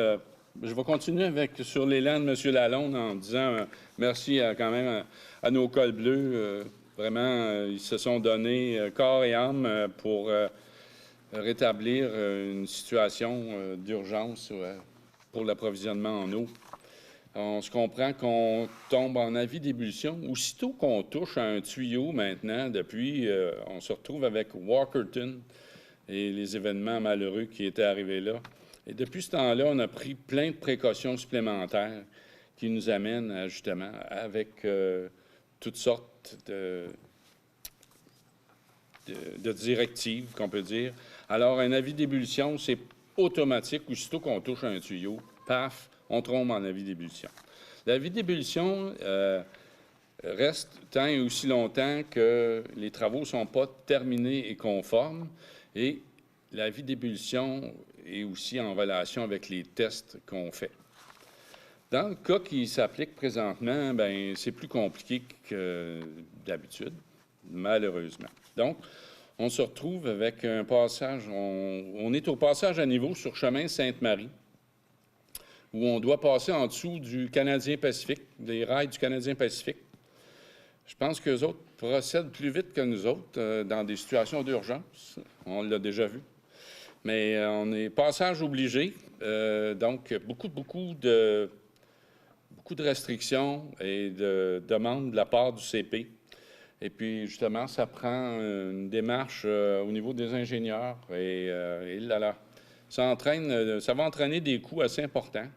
je vais continuer sur l'élan de M. Lalonde en disant merci quand même à nos cols bleus. Vraiment, ils se sont donnés corps et âme pour rétablir une situation d'urgence pour l'approvisionnement en eau. On se comprend qu'on tombe en avis d'ébullition. Aussitôt qu'on touche à un tuyau maintenant, depuis, on se retrouve avec Walkerton et les événements malheureux qui étaient arrivés là. Et depuis ce temps-là, on a pris plein de précautions supplémentaires qui nous amènent à, justement, avec toutes sortes de directives, qu'on peut dire. Alors, un avis d'ébullition, c'est automatique. Aussitôt qu'on touche à un tuyau, paf, on tombe en avis d'ébullition. L'avis d'ébullition reste tant et aussi longtemps que les travaux ne sont pas terminés et conformes. Et l'avis d'ébullition est aussi en relation avec les tests qu'on fait. Dans le cas qui s'applique présentement, bien, c'est plus compliqué que d'habitude, malheureusement. Donc, on se retrouve avec un passage, on est au passage à niveau sur chemin Sainte-Marie. où on doit passer en dessous du Canadien-Pacifique, des rails du Canadien-Pacifique. Je pense qu'eux autres procèdent plus vite que nous autres dans des situations d'urgence. On l'a déjà vu. Mais on est passage obligé, donc beaucoup de restrictions et de demandes de la part du CP. Et puis, justement, ça prend une démarche au niveau des ingénieurs. Et là, ça va entraîner des coûts assez importants.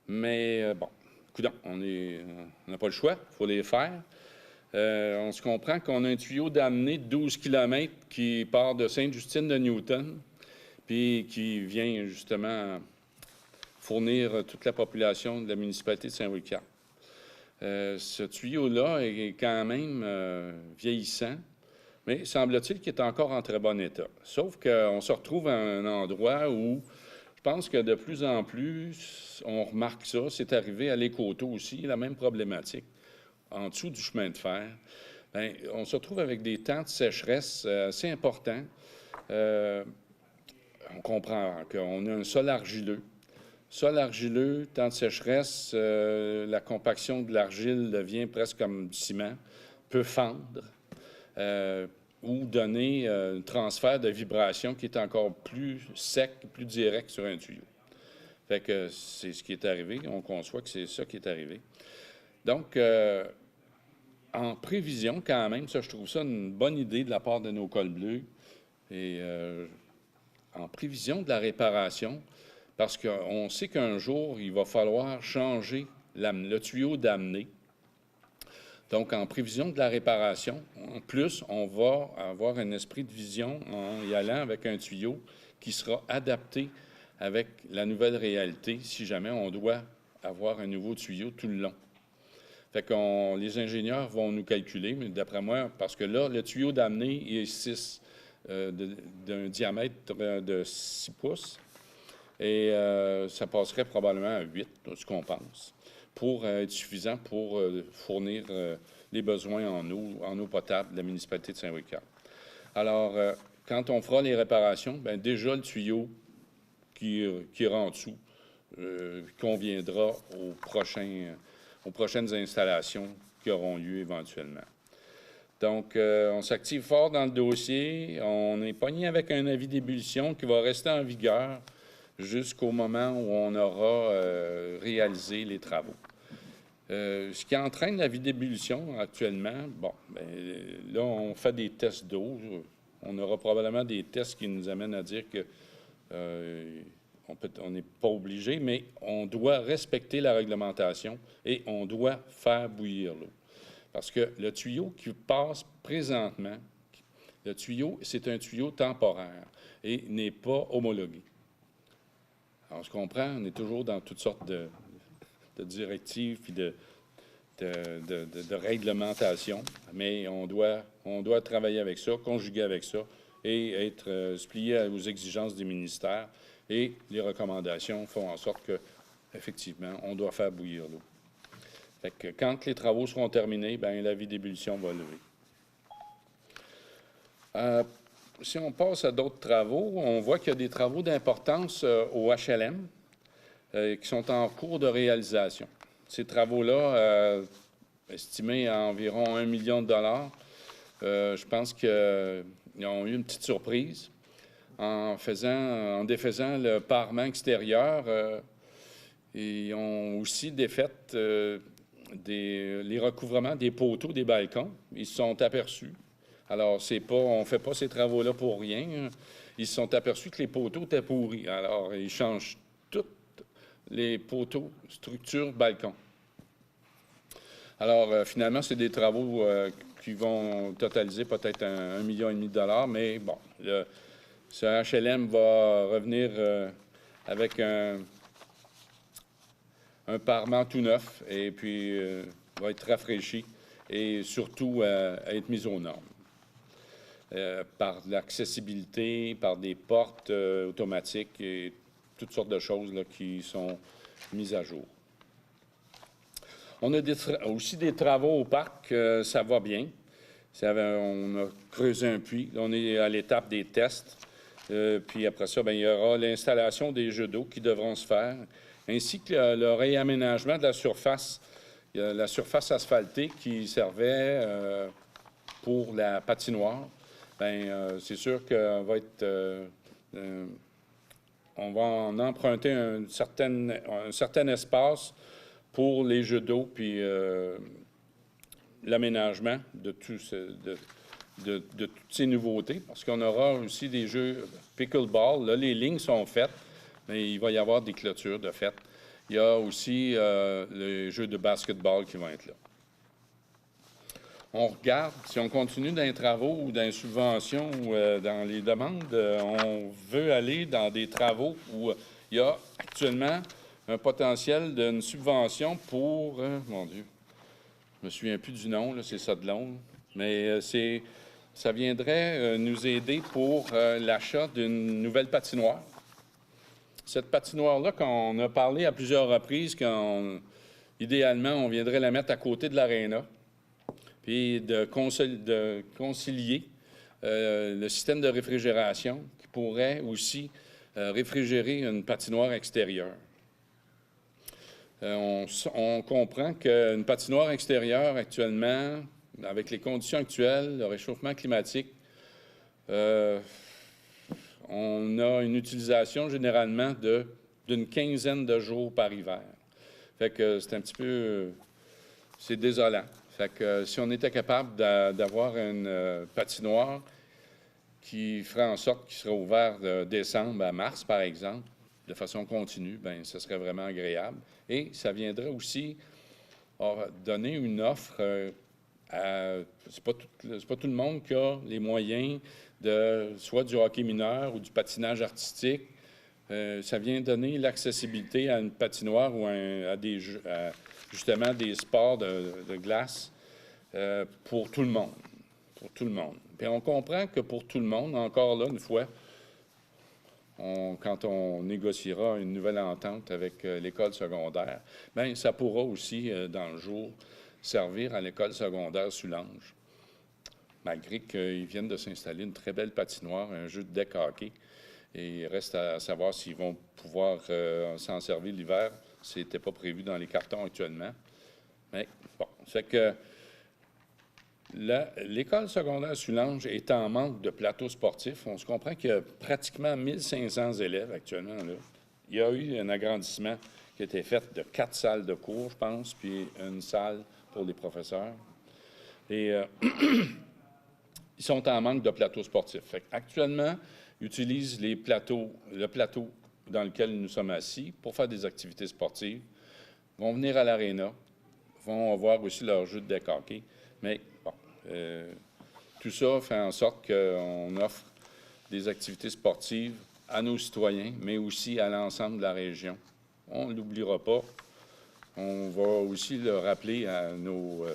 Mais, bon, coudonc, on n'a pas le choix, il faut les faire. On se comprend qu'on a un tuyau d'amener de 12 km qui part de Sainte-Justine de Newton, puis qui vient, justement, fournir toute la population de la municipalité de Saint-Wicard. Ce tuyau-là est quand même vieillissant, mais semble-t-il qu'il est encore en très bon état. Sauf qu'on se retrouve à un endroit où je pense que de plus en plus, on remarque ça. C'est arrivé à l'Écoto aussi, la même problématique. En dessous du chemin de fer, bien, on se retrouve avec des temps de sécheresse assez importants. On comprend qu'on a un sol argileux. Sol argileux, temps de sécheresse, la compaction de l'argile devient presque comme du ciment, peut fendre ou donner un transfert de vibration qui est encore plus sec, plus direct sur un tuyau. Fait que c'est ce qui est arrivé. On conçoit que c'est ça qui est arrivé. Donc, en prévision, quand même, ça, je trouve ça une bonne idée de la part de nos cols bleus. Et en prévision de la réparation, parce qu'on sait qu'un jour, il va falloir changer le tuyau d'amener. Donc, en prévision de la réparation, en plus, on va avoir un esprit de vision en y allant avec un tuyau qui sera adapté avec la nouvelle réalité si jamais on doit avoir un nouveau tuyau tout le long. Fait que les ingénieurs vont nous calculer, mais d'après moi, parce que là, le tuyau d'amener est 6, d'un diamètre de 6 pouces. Et ça passerait probablement à 8, ce qu'on pense, pour être suffisant pour fournir les besoins en eau potable de la municipalité de Saint-Wicard. Alors, quand on fera les réparations, bien, déjà le tuyau qui ira en dessous conviendra aux prochaines installations qui auront lieu éventuellement. Donc, on s'active fort dans le dossier. On est pogné avec un avis d'ébullition qui va rester en vigueur jusqu'au moment où on aura réalisé les travaux. Ce qui entraîne l'avis d'ébullition actuellement, bon, bien, là, on fait des tests d'eau. On aura probablement des tests qui nous amènent à dire que on n'est pas obligé, mais on doit respecter la réglementation et on doit faire bouillir l'eau. Parce que le tuyau qui passe présentement, le tuyau, c'est un tuyau temporaire et n'est pas homologué. Alors, on se comprend, on est toujours dans toutes sortes de directives et de réglementation, mais on doit travailler avec ça, conjuguer avec ça et être se plier aux exigences des ministères. Et les recommandations font en sorte que, effectivement, on doit faire bouillir l'eau. Fait que quand les travaux seront terminés, bien, l'avis d'ébullition va lever. Si on passe à d'autres travaux, on voit qu'il y a des travaux d'importance au HLM qui sont en cours de réalisation. Ces travaux-là, estimés à environ 1 million de dollars, je pense qu'ils ont eu une petite surprise. En défaisant le parement extérieur, ils ont aussi défait les recouvrements des poteaux des balcons. Ils se sont aperçus. Alors, on ne fait pas ces travaux-là pour rien. Ils se sont aperçus que les poteaux étaient pourris. Alors, ils changent tous les poteaux, structures, balcons. Alors, finalement, c'est des travaux qui vont totaliser peut-être 1,5 million de dollars, mais bon, ce HLM va revenir avec un parement tout neuf et puis va être rafraîchi et surtout être mis aux normes par l'accessibilité, par des portes automatiques et toutes sortes de choses là, qui sont mises à jour. On a aussi des travaux au parc, ça va bien. On a creusé un puits. Là, on est à l'étape des tests. Puis après ça, bien, il y aura l'installation des jeux d'eau qui devront se faire, ainsi que le réaménagement de la surface. Il y a la surface asphaltée qui servait pour la patinoire. Bien, c'est sûr qu'on va être... on va en emprunter un certain espace pour les jeux d'eau, puis l'aménagement de toutes ces nouveautés, parce qu'on aura aussi des jeux pickleball. Là, les lignes sont faites, mais il va y avoir des clôtures de fait. Il y a aussi les jeux de basketball qui vont être là. On regarde, si on continue dans les travaux ou dans les subventions ou dans les demandes, on veut aller dans des travaux où il y a actuellement un potentiel d'une subvention pour, mon Dieu, je me souviens plus du nom, c'est ça de long, mais ça viendrait nous aider pour l'achat d'une nouvelle patinoire. Cette patinoire-là, qu'on a parlé à plusieurs reprises, idéalement, on viendrait la mettre à côté de l'aréna, puis de concilier le système de réfrigération qui pourrait aussi réfrigérer une patinoire extérieure. On comprend qu'une patinoire extérieure actuellement, avec les conditions actuelles, le réchauffement climatique, on a une utilisation généralement d'une quinzaine de jours par hiver. Fait que c'est un petit peu... c'est désolant. Fait que si on était capable d'avoir une patinoire qui ferait en sorte qu'il serait ouvert de décembre à mars, par exemple, de façon continue, bien, ce serait vraiment agréable. Et ça viendrait aussi donner une offre à... C'est pas tout le monde qui a les moyens soit du hockey mineur ou du patinage artistique. Ça vient donner l'accessibilité à une patinoire ou à des jeux, justement des sports de glace pour tout le monde. Pour tout le monde. Puis on comprend que pour tout le monde, encore là, une fois, quand on négociera une nouvelle entente avec l'école secondaire, bien, ça pourra aussi, dans le jour, servir à l'école secondaire Soulanges. Malgré qu'ils viennent de s'installer une très belle patinoire, un jeu de deck hockey. Et il reste à savoir s'ils vont pouvoir s'en servir l'hiver. Ce n'était pas prévu dans les cartons actuellement. Mais bon, c'est que l'école secondaire Soulanges est en manque de plateaux sportifs. On se comprend qu'il y a pratiquement 1500 élèves actuellement là. Il y a eu un agrandissement qui a été fait de 4 salles de cours, je pense, puis une salle pour les professeurs. Et ils sont en manque de plateaux sportifs. Fait actuellement, ils utilisent le plateau dans lequel nous sommes assis pour faire des activités sportives. Ils vont venir à l'aréna, vont avoir aussi leur jeu de deck hockey. Mais bon, tout ça fait en sorte qu'on offre des activités sportives à nos citoyens, mais aussi à l'ensemble de la région. On ne l'oubliera pas. On va aussi le rappeler à nos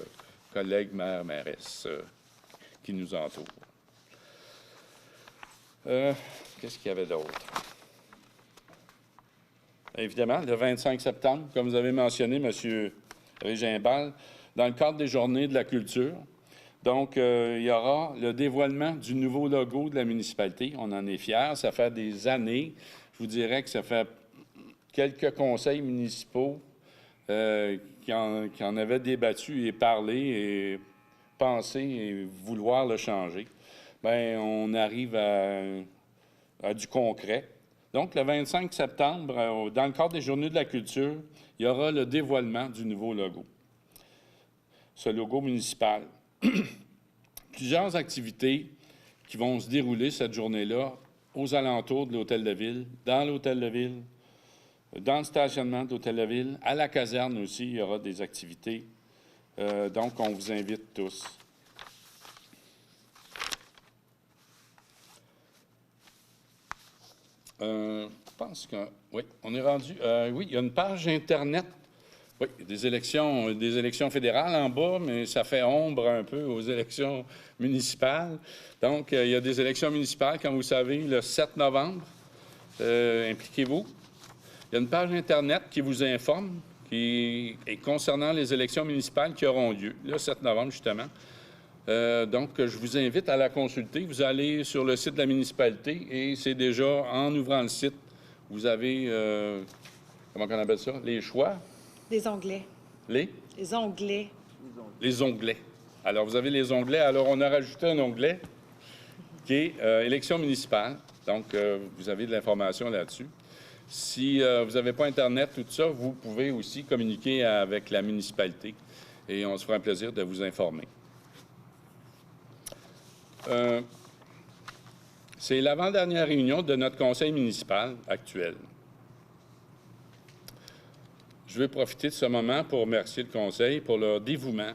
collègues maires-mairesses qui nous entourent. Qu'est-ce qu'il y avait d'autre? Évidemment, le 25 septembre, comme vous avez mentionné, M. Régimbal, dans le cadre des Journées de la culture, donc, il y aura le dévoilement du nouveau logo de la municipalité. On en est fiers. Ça fait des années. Je vous dirais que ça fait quelques conseils municipaux qui en avaient débattu et parlé et pensé et vouloir le changer. Bien, on arrive à du concret. Donc, le 25 septembre, dans le cadre des Journées de la culture, il y aura le dévoilement du nouveau logo. Ce logo municipal. Plusieurs activités qui vont se dérouler cette journée-là aux alentours de l'Hôtel de Ville, dans l'Hôtel de Ville, dans le stationnement de l'Hôtel de Ville, à la caserne aussi, il y aura des activités. Donc, on vous invite tous. Je pense que... Oui, on est rendu... oui, il y a une page Internet. Oui, des élections fédérales en bas, mais ça fait ombre un peu aux élections municipales. Donc, il y a des élections municipales, comme vous savez, le 7 novembre. Impliquez-vous. Il y a une page Internet qui vous informe concernant les élections municipales qui auront lieu, le 7 novembre, justement. Donc, je vous invite à la consulter. Vous allez sur le site de la municipalité et c'est déjà, en ouvrant le site, vous avez, comment on appelle ça? Les choix? Des onglets. Les onglets. Les onglets. Alors, vous avez les onglets. Alors, on a rajouté un onglet qui est élection municipale. Donc, vous avez de l'information là-dessus. Si vous n'avez pas Internet, tout ça, vous pouvez aussi communiquer avec la municipalité et on se fera un plaisir de vous informer. C'est l'avant-dernière réunion de notre conseil municipal actuel. Je veux profiter de ce moment pour remercier le conseil pour leur dévouement,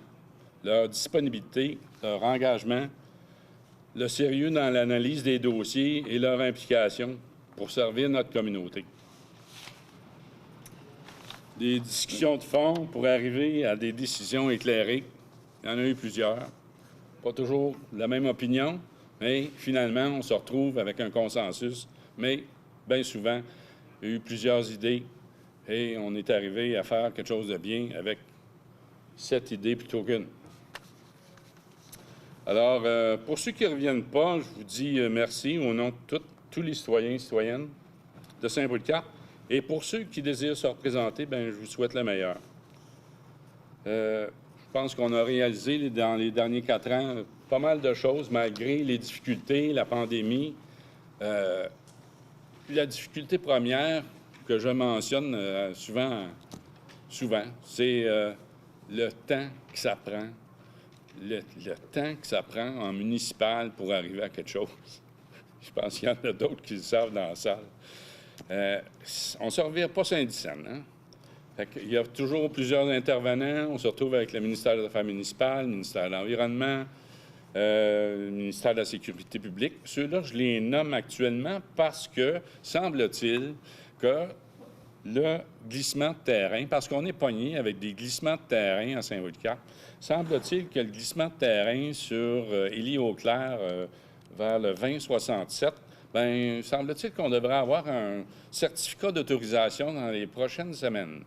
leur disponibilité, leur engagement, le sérieux dans l'analyse des dossiers et leur implication pour servir notre communauté. Des discussions de fond pour arriver à des décisions éclairées. Il y en a eu plusieurs. Pas toujours la même opinion, mais finalement, on se retrouve avec un consensus. Mais bien souvent, il y a eu plusieurs idées et on est arrivé à faire quelque chose de bien avec 7 idées plutôt qu'une. Alors, pour ceux qui ne reviennent pas, je vous dis merci au nom de tous les citoyens et citoyennes de Saint-Paul-de-Carpe. Et pour ceux qui désirent se représenter, bien, je vous souhaite le meilleur. Je pense qu'on a réalisé dans les derniers 4 ans pas mal de choses, malgré les difficultés, la pandémie. La difficulté première que je mentionne souvent, c'est le temps que ça prend. Le temps que ça prend en municipal pour arriver à quelque chose. Je pense qu'il y en a d'autres qui le savent dans la salle. On ne se revire pas Saint-Dicenne, hein? Il y a toujours plusieurs intervenants. On se retrouve avec le ministère des Affaires municipales, le ministère de l'Environnement, le ministère de la Sécurité publique. Ceux-là, je les nomme actuellement parce que, semble-t-il, que le glissement de terrain, parce qu'on est pogné avec des glissements de terrain à Saint-Paul-de-Carpe, semble-t-il que le glissement de terrain sur Élie-Auclair vers le 2067, bien, semble-t-il qu'on devrait avoir un certificat d'autorisation dans les prochaines semaines.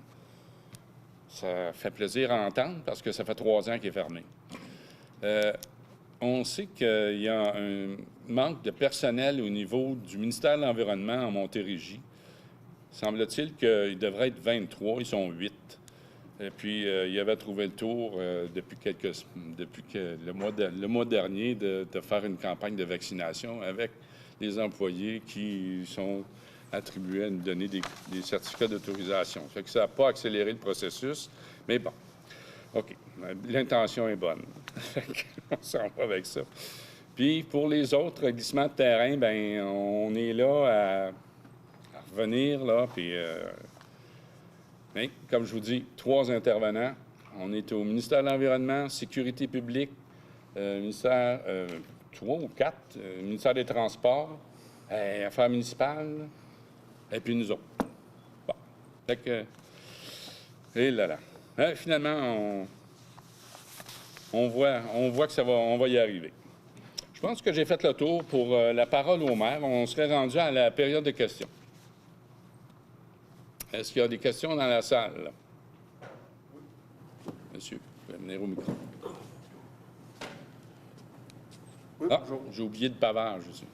Ça fait plaisir à entendre parce que ça fait 3 ans qu'il est fermé. On sait qu'il y a un manque de personnel au niveau du ministère de l'Environnement en Montérégie. Semble-t-il qu'il devrait être 23, ils sont 8. Et puis, il avait trouvé le tour depuis le mois dernier de faire une campagne de vaccination avec les employés qui sont attribués à nous donner des certificats d'autorisation. Ça fait que ça n'a pas accéléré le processus, mais bon, OK, l'intention est bonne. On s'en va avec ça. Puis, pour les autres glissements de terrain, bien, on est là à revenir, là, puis... mais, comme je vous dis, 3 intervenants. On est au ministère de l'Environnement, Sécurité publique, ministère... 3 ou 4, ministère des Transports, Affaires municipales, et puis nous autres. Bon. Fait que... Et là, là. Finalement, on voit que on va y arriver. Je pense que j'ai fait le tour pour la parole au maire. On serait rendu à la période de questions. Est-ce qu'il y a des questions dans la salle? Monsieur, vous pouvez venir au micro. Oui, ah, j'ai oublié de pavage aussi.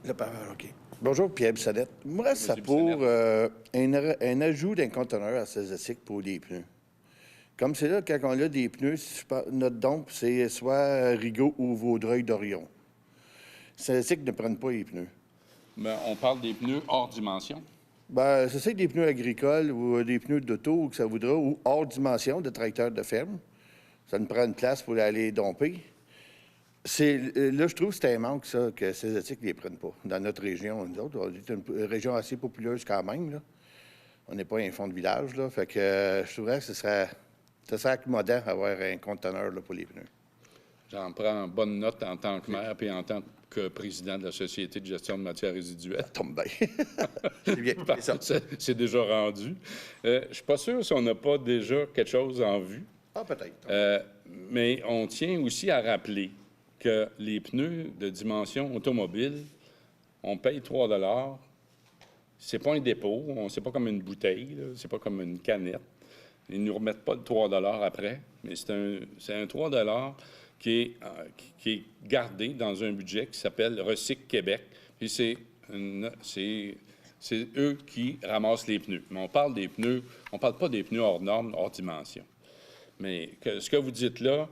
Le pavage, OK. Bonjour, Pierre Bissonnette. Moi, c'est pour un ajout d'un conteneur à Césatique pour les pneus. Comme c'est là, quand on a des pneus, notre dompe, c'est soit Rigaud ou Vaudreuil-Dorion. Césatique ne prennent pas les pneus. Bien, on parle des pneus hors dimension. Bien, c'est des pneus agricoles ou des pneus d'auto, que ça voudra, ou hors dimension de tracteur de ferme. Ça nous prend une place pour aller domper. Là, je trouve que c'est un manque, ça, que ces éthiques ne les prennent pas. Dans notre région, nous autres, on est une région assez populeuse quand même, là. On n'est pas un fond de village, là. Fait que je trouverais que ce serait accommodant d'avoir un conteneur là, pour les pneus. J'en prends bonne note en tant que maire et en tant que président de la Société de gestion de matières résiduelles. Ça tombe bien. C'est bien. C'est déjà rendu. Je ne suis pas sûr si on n'a pas déjà quelque chose en vue. Ah, peut-être. Mais on tient aussi à rappeler que les pneus de dimension automobile, on paye 3 $. C'est pas un dépôt, c'est pas comme une bouteille, c'est pas comme une canette. Ils ne nous remettent pas le 3 $ après, mais c'est un 3 $ qui est gardé dans un budget qui s'appelle Recycle Québec. Puis c'est eux qui ramassent les pneus. Mais on parle des pneus, on ne parle pas des pneus hors normes, hors dimension. Mais ce que vous dites là,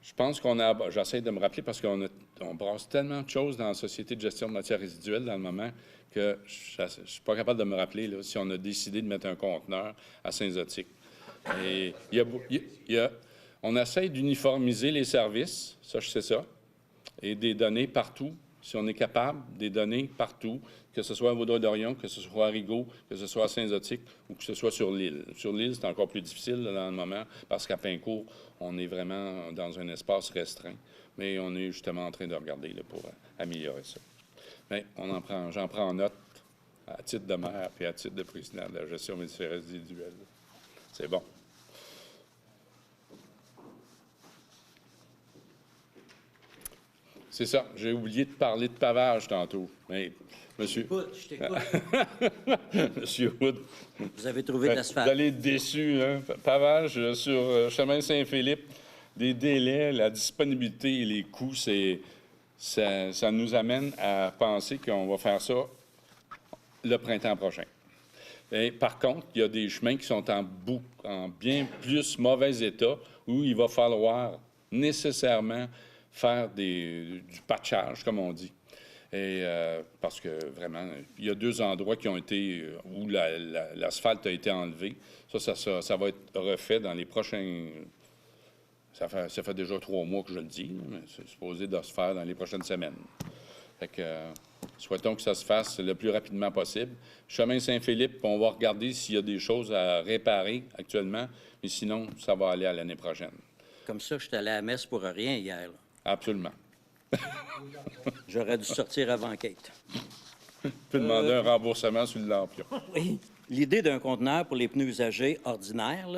je pense qu'on a... J'essaie de me rappeler parce qu'on brasse tellement de choses dans la Société de gestion de matières résiduelles dans le moment que je ne suis pas capable de me rappeler là, si on a décidé de mettre un conteneur à Saint-Zotique. Et on essaie d'uniformiser les services, ça, je sais ça, et des données partout, si on est capable, des données partout, que ce soit à Vaudreuil-Dorion, que ce soit à Rigaud, que ce soit à Saint-Zotique ou que ce soit sur l'île. Sur l'île, c'est encore plus difficile là, dans le moment, parce qu'à Pincourt, on est vraiment dans un espace restreint. Mais on est justement en train de regarder là, pour améliorer ça. Mais j'en prends note à titre de maire et à titre de président de la gestion des déchets résiduels. C'est bon. C'est ça. J'ai oublié de parler de pavage tantôt. Mais, monsieur... Je t'écoute. Monsieur Wood. Vous avez trouvé de l'asphalte. Vous allez être déçu, hein? Pavage sur chemin Saint-Philippe, des délais, la disponibilité et les coûts, ça nous amène à penser qu'on va faire ça le printemps prochain. Et, par contre, il y a des chemins qui sont en bien plus mauvais état où il va falloir nécessairement faire du patchage, comme on dit. Et parce que vraiment, il y a 2 endroits qui ont été où l'asphalte a été enlevé. Ça va être refait dans les prochains... Ça fait déjà 3 mois que je le dis, mais c'est supposé de se faire dans les prochaines semaines. Fait que souhaitons que ça se fasse le plus rapidement possible. Chemin Saint-Philippe, on va regarder s'il y a des choses à réparer actuellement, mais sinon, ça va aller à l'année prochaine. Comme ça, je suis allé à la messe pour rien hier. Là. Absolument. J'aurais dû sortir avant Kate. Tu peux demander un remboursement sur le lampion. Oui. L'idée d'un conteneur pour les pneus usagés ordinaires,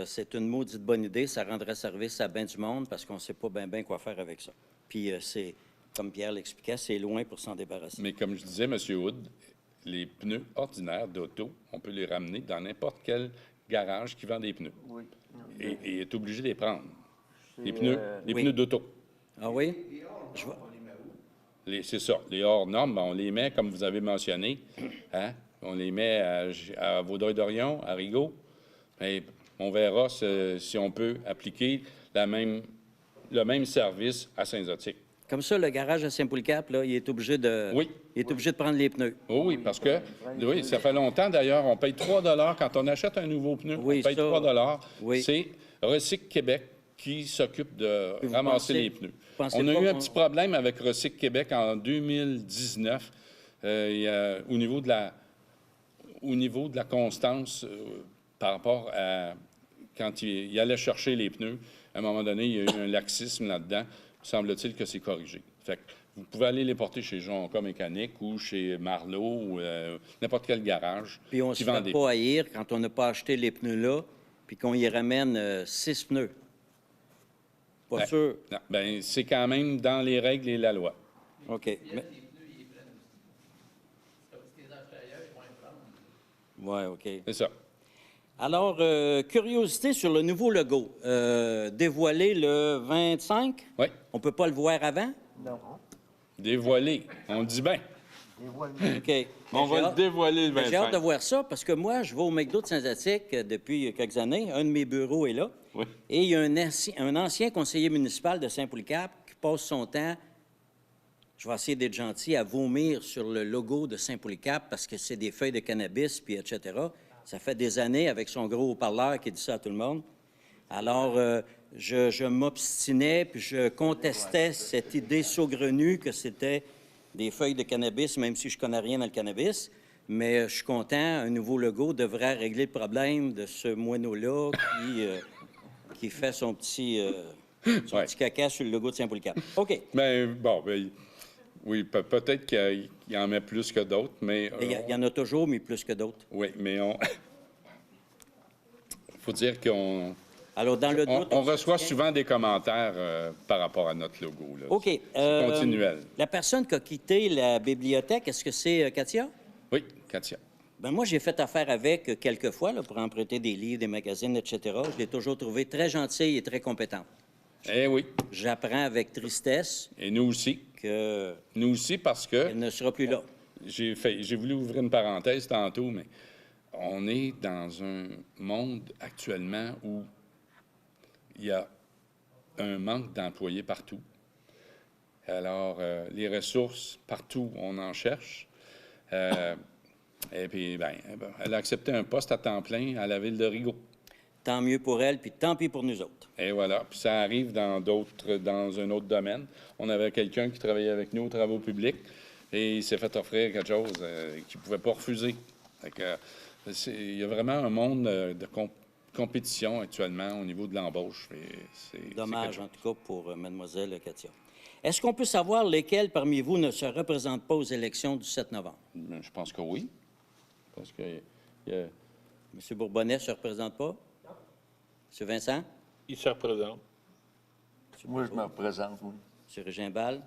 c'est une maudite bonne idée. Ça rendrait service à bien du monde parce qu'on ne sait pas bien quoi faire avec ça. Puis c'est, comme Pierre l'expliquait, c'est loin pour s'en débarrasser. Mais comme je disais, M. Wood, les pneus ordinaires d'auto, on peut les ramener dans n'importe quel garage qui vend des pneus. Oui. Et est obligé de les prendre. Les pneus d'auto. Ah oui? C'est ça. Les hors normes, ben, on les met, comme vous avez mentionné, hein? On les met à Vaudreuil-Dorion, à Rigaud. Et on verra si on peut appliquer le même service à Saint-Zotique. Comme ça, le garage à Saint-Polycap, là, il est obligé de prendre les pneus. Oui, parce que ça fait longtemps d'ailleurs, on paye 3 $ quand on achète un nouveau pneu. Oui, on paye 3 $. Oui. C'est Recycle Québec qui s'occupe de ramasser les pneus. On a eu un petit problème avec Recycle Québec en 2019 au niveau de la constance par rapport à quand il allait chercher les pneus. À un moment donné, il y a eu un laxisme là-dedans. Semble-t-il que c'est corrigé. Fait que vous pouvez aller les porter chez Jonca Mécanique ou chez Marleau ou n'importe quel garage. Puis on ne se fait pas haïr quand on n'a pas acheté les pneus là, puis qu'on y ramène 6 pneus. Pas sûr. Non, bien, c'est quand même dans les règles et la loi. OK. Oui, OK. C'est ça. Alors, curiosité sur le nouveau logo, dévoilé le 25? Oui. On ne peut pas le voir avant? Non. Dévoilé. On dit bien. OK. On va le dévoiler le 25. J'ai hâte de voir ça parce que moi, je vais au McDo de Saint-Zotique depuis quelques années. Un de mes bureaux est là. Oui. Et il y a un ancien conseiller municipal de Saint-Polycap qui passe son temps, je vais essayer d'être gentil, à vomir sur le logo de Saint-Polycap parce que c'est des feuilles de cannabis, puis etc. Ça fait des années avec son gros haut-parleur qui dit ça à tout le monde. Alors, je m'obstinais, puis je contestais cette idée saugrenue que c'était des feuilles de cannabis, même si je connais rien dans le cannabis. Mais je suis content, un nouveau logo devrait régler le problème de ce moineau-là qui fait son petit caca sur le logo de Saint-Polycap. OK. Mais bon, oui, peut-être qu'il en met plus que d'autres, mais... Il y en a toujours, mais plus que d'autres. Oui, mais il faut dire qu'on... Alors, dans le doute... On reçoit souvent des commentaires par rapport à notre logo. Là. OK. C'est continuel. La personne qui a quitté la bibliothèque, est-ce que c'est Katia? Oui, Katia. Ben moi, j'ai fait affaire avec quelques fois là, pour emprunter des livres, des magazines, etc. Je l'ai toujours trouvée très gentille et très compétente. Eh oui. J'apprends avec tristesse Et nous aussi. que Nous aussi, parce que elle ne sera plus là. j'ai voulu ouvrir une parenthèse tantôt, mais on est dans un monde actuellement où il y a un manque d'employés partout. Alors, les ressources, partout, on en cherche. Et puis, bien, elle a accepté un poste à temps plein à la ville de Rigaud. Tant mieux pour elle, puis tant pis pour nous autres. Et voilà. Puis ça arrive dans un autre domaine. On avait quelqu'un qui travaillait avec nous aux travaux publics et il s'est fait offrir quelque chose qu'il ne pouvait pas refuser. Fait que, il y a vraiment un monde de compétition actuellement au niveau de l'embauche. Dommage, en tout cas, pour Mademoiselle Katia. Est-ce qu'on peut savoir lesquels parmi vous ne se représentent pas aux élections du 7 novembre? Je pense que oui. Je pense que... M. Bourbonnais ne se représente pas? Non. M. Vincent? Il se représente. Moi, je me représente, oui. M. Régimbal?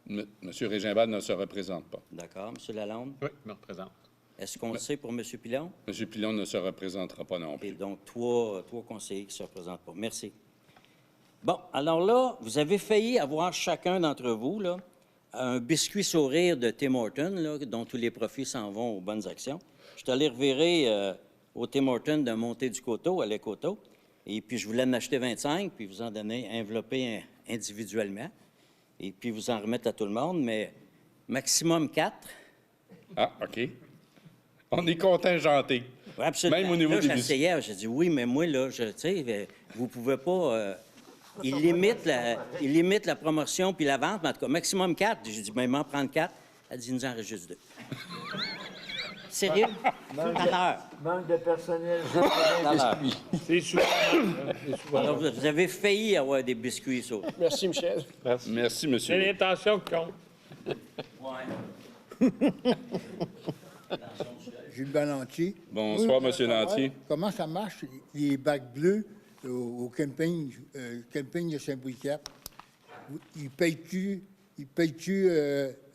M. Régimbal ne se représente pas. D'accord. M. Lalonde? Oui, je me représente. Est-ce qu'on le sait pour M. Pilon? M. Pilon ne se représentera pas non plus. Et donc, trois conseillers qui ne se représentent pas. Merci. Bon, alors là, vous avez failli avoir chacun d'entre vous, là, un biscuit sourire de Tim Hortons, là, dont tous les profits s'en vont aux bonnes actions. Je suis allé revirer au Tim Hortons de Montée-du-Coteau, à l'Écoteau, et puis je voulais en acheter 25, puis vous en donner, envelopper individuellement, et puis vous en remettre à tout le monde, mais maximum 4. Ah, OK. On est contingenté. Oui, absolument. Même au niveau là, des j'essayais, j'ai dit oui, mais moi, là, tu sais, vous pouvez pas... il limite la promotion puis la vente, mais en tout cas, maximum 4. J'ai dit, ben, m'en prendre 4. Elle dit, nous en reste juste 2. Sérieux? À l'heure. Manque de personnel. À l'heure. C'est souvent. Alors, vous avez failli avoir des biscuits, ça. Merci, Michel. Merci, C'est monsieur. l'intention qui compte. Gilles Balantier. Bonsoir, Oui, monsieur Lantier. Comment ça marche, les bacs bleus au camping de Saint-Polycarpe? Ils payent-tu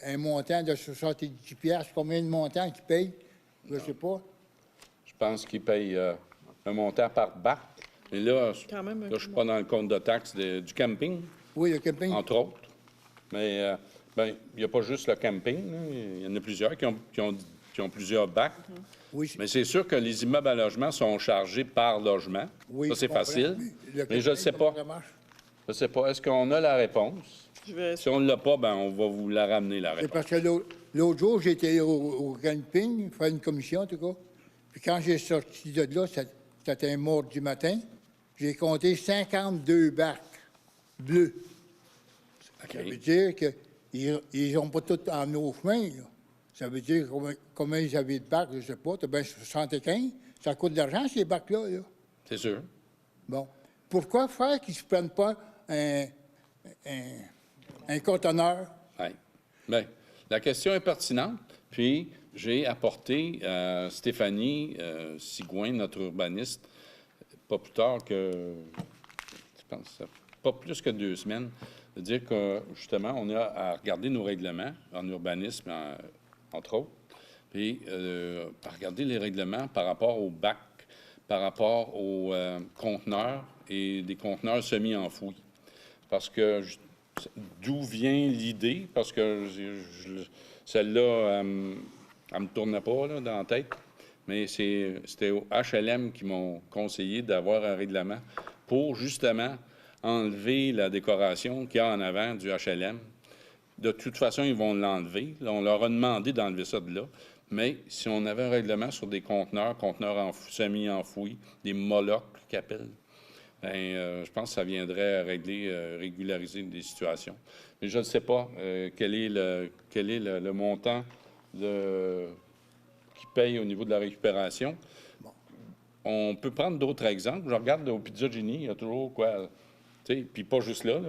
un montant de 70 $? Combien de montants qu'ils payent? Je ne sais pas. Je pense qu'il paye un montant par bac. Et là, Quand même un je ne suis pas dans le compte de taxes du camping, Oui, le camping. entre autres. Mais il n'y a pas juste le camping. Là. Il y en a plusieurs qui ont plusieurs bacs. Oui, Mais c'est sûr que les immeubles à logement sont chargés par logement. oui, Ça, c'est je comprends. facile. Le Mais je ne camping, sais pas. comment ça marche? Je ne sais pas. Est-ce qu'on a la réponse? Si on ne l'a pas, ben on va vous la ramener, la C'est réponse. parce que l'autre jour, j'étais au camping, faire une commission, en tout cas. Puis quand j'ai sorti de là, c'était un mardi matin, j'ai compté 52 bacs bleus. OK. Ça veut dire qu'ils n'ont pas tout emmené au chemin, là. Ça veut dire combien ils avaient de bacs, je ne sais pas. Tu as bien 75. Ça coûte de l'argent, ces bacs-là, là. C'est sûr. Bon. Pourquoi faire qu'ils ne se prennent pas un conteneur? Oui. Bien, la question est pertinente. Puis, j'ai apporté à Stéphanie Sigouin, notre urbaniste, pas plus tard que, je pense, pas plus que 2 semaines, de dire que, justement, on a à regarder nos règlements en urbanisme, entre autres, puis à regarder les règlements par rapport au bac, par rapport aux conteneurs et des conteneurs semi-enfouis. Parce que, d'où vient l'idée? Parce que celle-là, elle ne me tournait pas là, dans la tête, mais c'était au HLM qui m'ont conseillé d'avoir un règlement pour, justement, enlever la décoration qu'il y a en avant du HLM. De toute façon, ils vont l'enlever. Là, on leur a demandé d'enlever ça de là. Mais si on avait un règlement sur des conteneurs semi-enfouis, des molocs qu'ils appellent, bien, je pense que ça viendrait régulariser des situations. Mais je ne sais pas quel est le montant qui paye au niveau de la récupération. On peut prendre d'autres exemples. Je regarde au Pizza Genie, il y a toujours quoi, tu sais, puis pas juste là.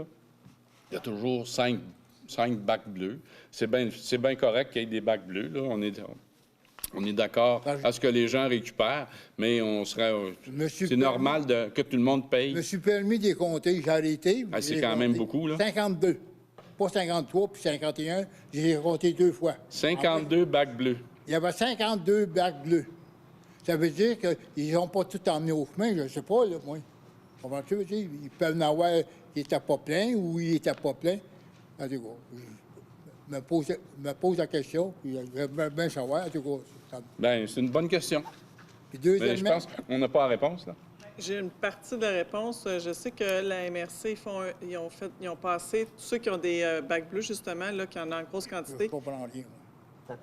Il y a toujours 5 bacs bleus. C'est bien correct qu'il y ait des bacs bleus. Là. On est d'accord à ce que les gens récupèrent, mais c'est normal que tout le monde paye. Je me suis permis de les compter. J'ai arrêté. C'est quand même beaucoup, là. 52. Pas 53 puis 51. J'ai compté 2 fois. 52 bacs bleus. Il y avait 52 bacs bleus. Ça veut dire qu'ils n'ont pas tout emmené au chemin, je ne sais pas, là, moi. Comprends-tu? Ils peuvent en avoir qui n'étaient pas pleins ou ils n'étaient pas pleins. En tout cas, je me pose la question, puis j'aimerais bien savoir. En tout cas, Bien, c'est une bonne question. Puis Mais je deuxièmement, pense qu'on n'a pas la réponse, là. J'ai une partie de la réponse. Je sais que la MRC, ils ont passé, tous ceux qui ont des bacs bleus, justement, là, qui en ont en grosse je quantité, ne comprends rien. moi.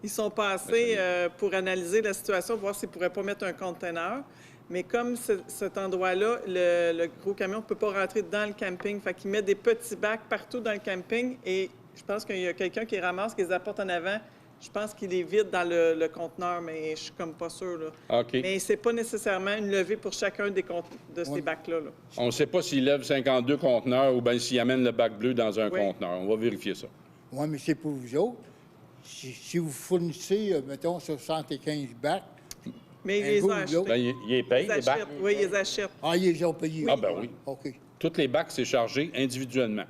ils sont passés pour analyser la situation, voir s'ils ne pourraient pas mettre un conteneur. Mais comme cet endroit-là, le gros camion ne peut pas rentrer dans le camping, fait qu'ils mettent des petits bacs partout dans le camping et je pense qu'il y a quelqu'un qui ramasse, qui les apporte en avant. Je pense qu'il est vide dans le conteneur, mais je suis comme pas sûre, là. OK. Mais c'est pas nécessairement une levée pour chacun de ces bacs-là, là. On ne sait pas s'il lève 52 conteneurs ou bien s'il amène le bac bleu dans un Oui. conteneur. On va vérifier ça. Oui, mais c'est pour vous autres. Si vous fournissez, mettons, 75 bacs, Mais Un ils les goût, ont achetés. l'autre. Ben, il les paye, Ils les bacs. achètent. Oui, ils les achètent. ils les ont payés. Ah, ben oui. OK. Tous les bacs, c'est chargé individuellement.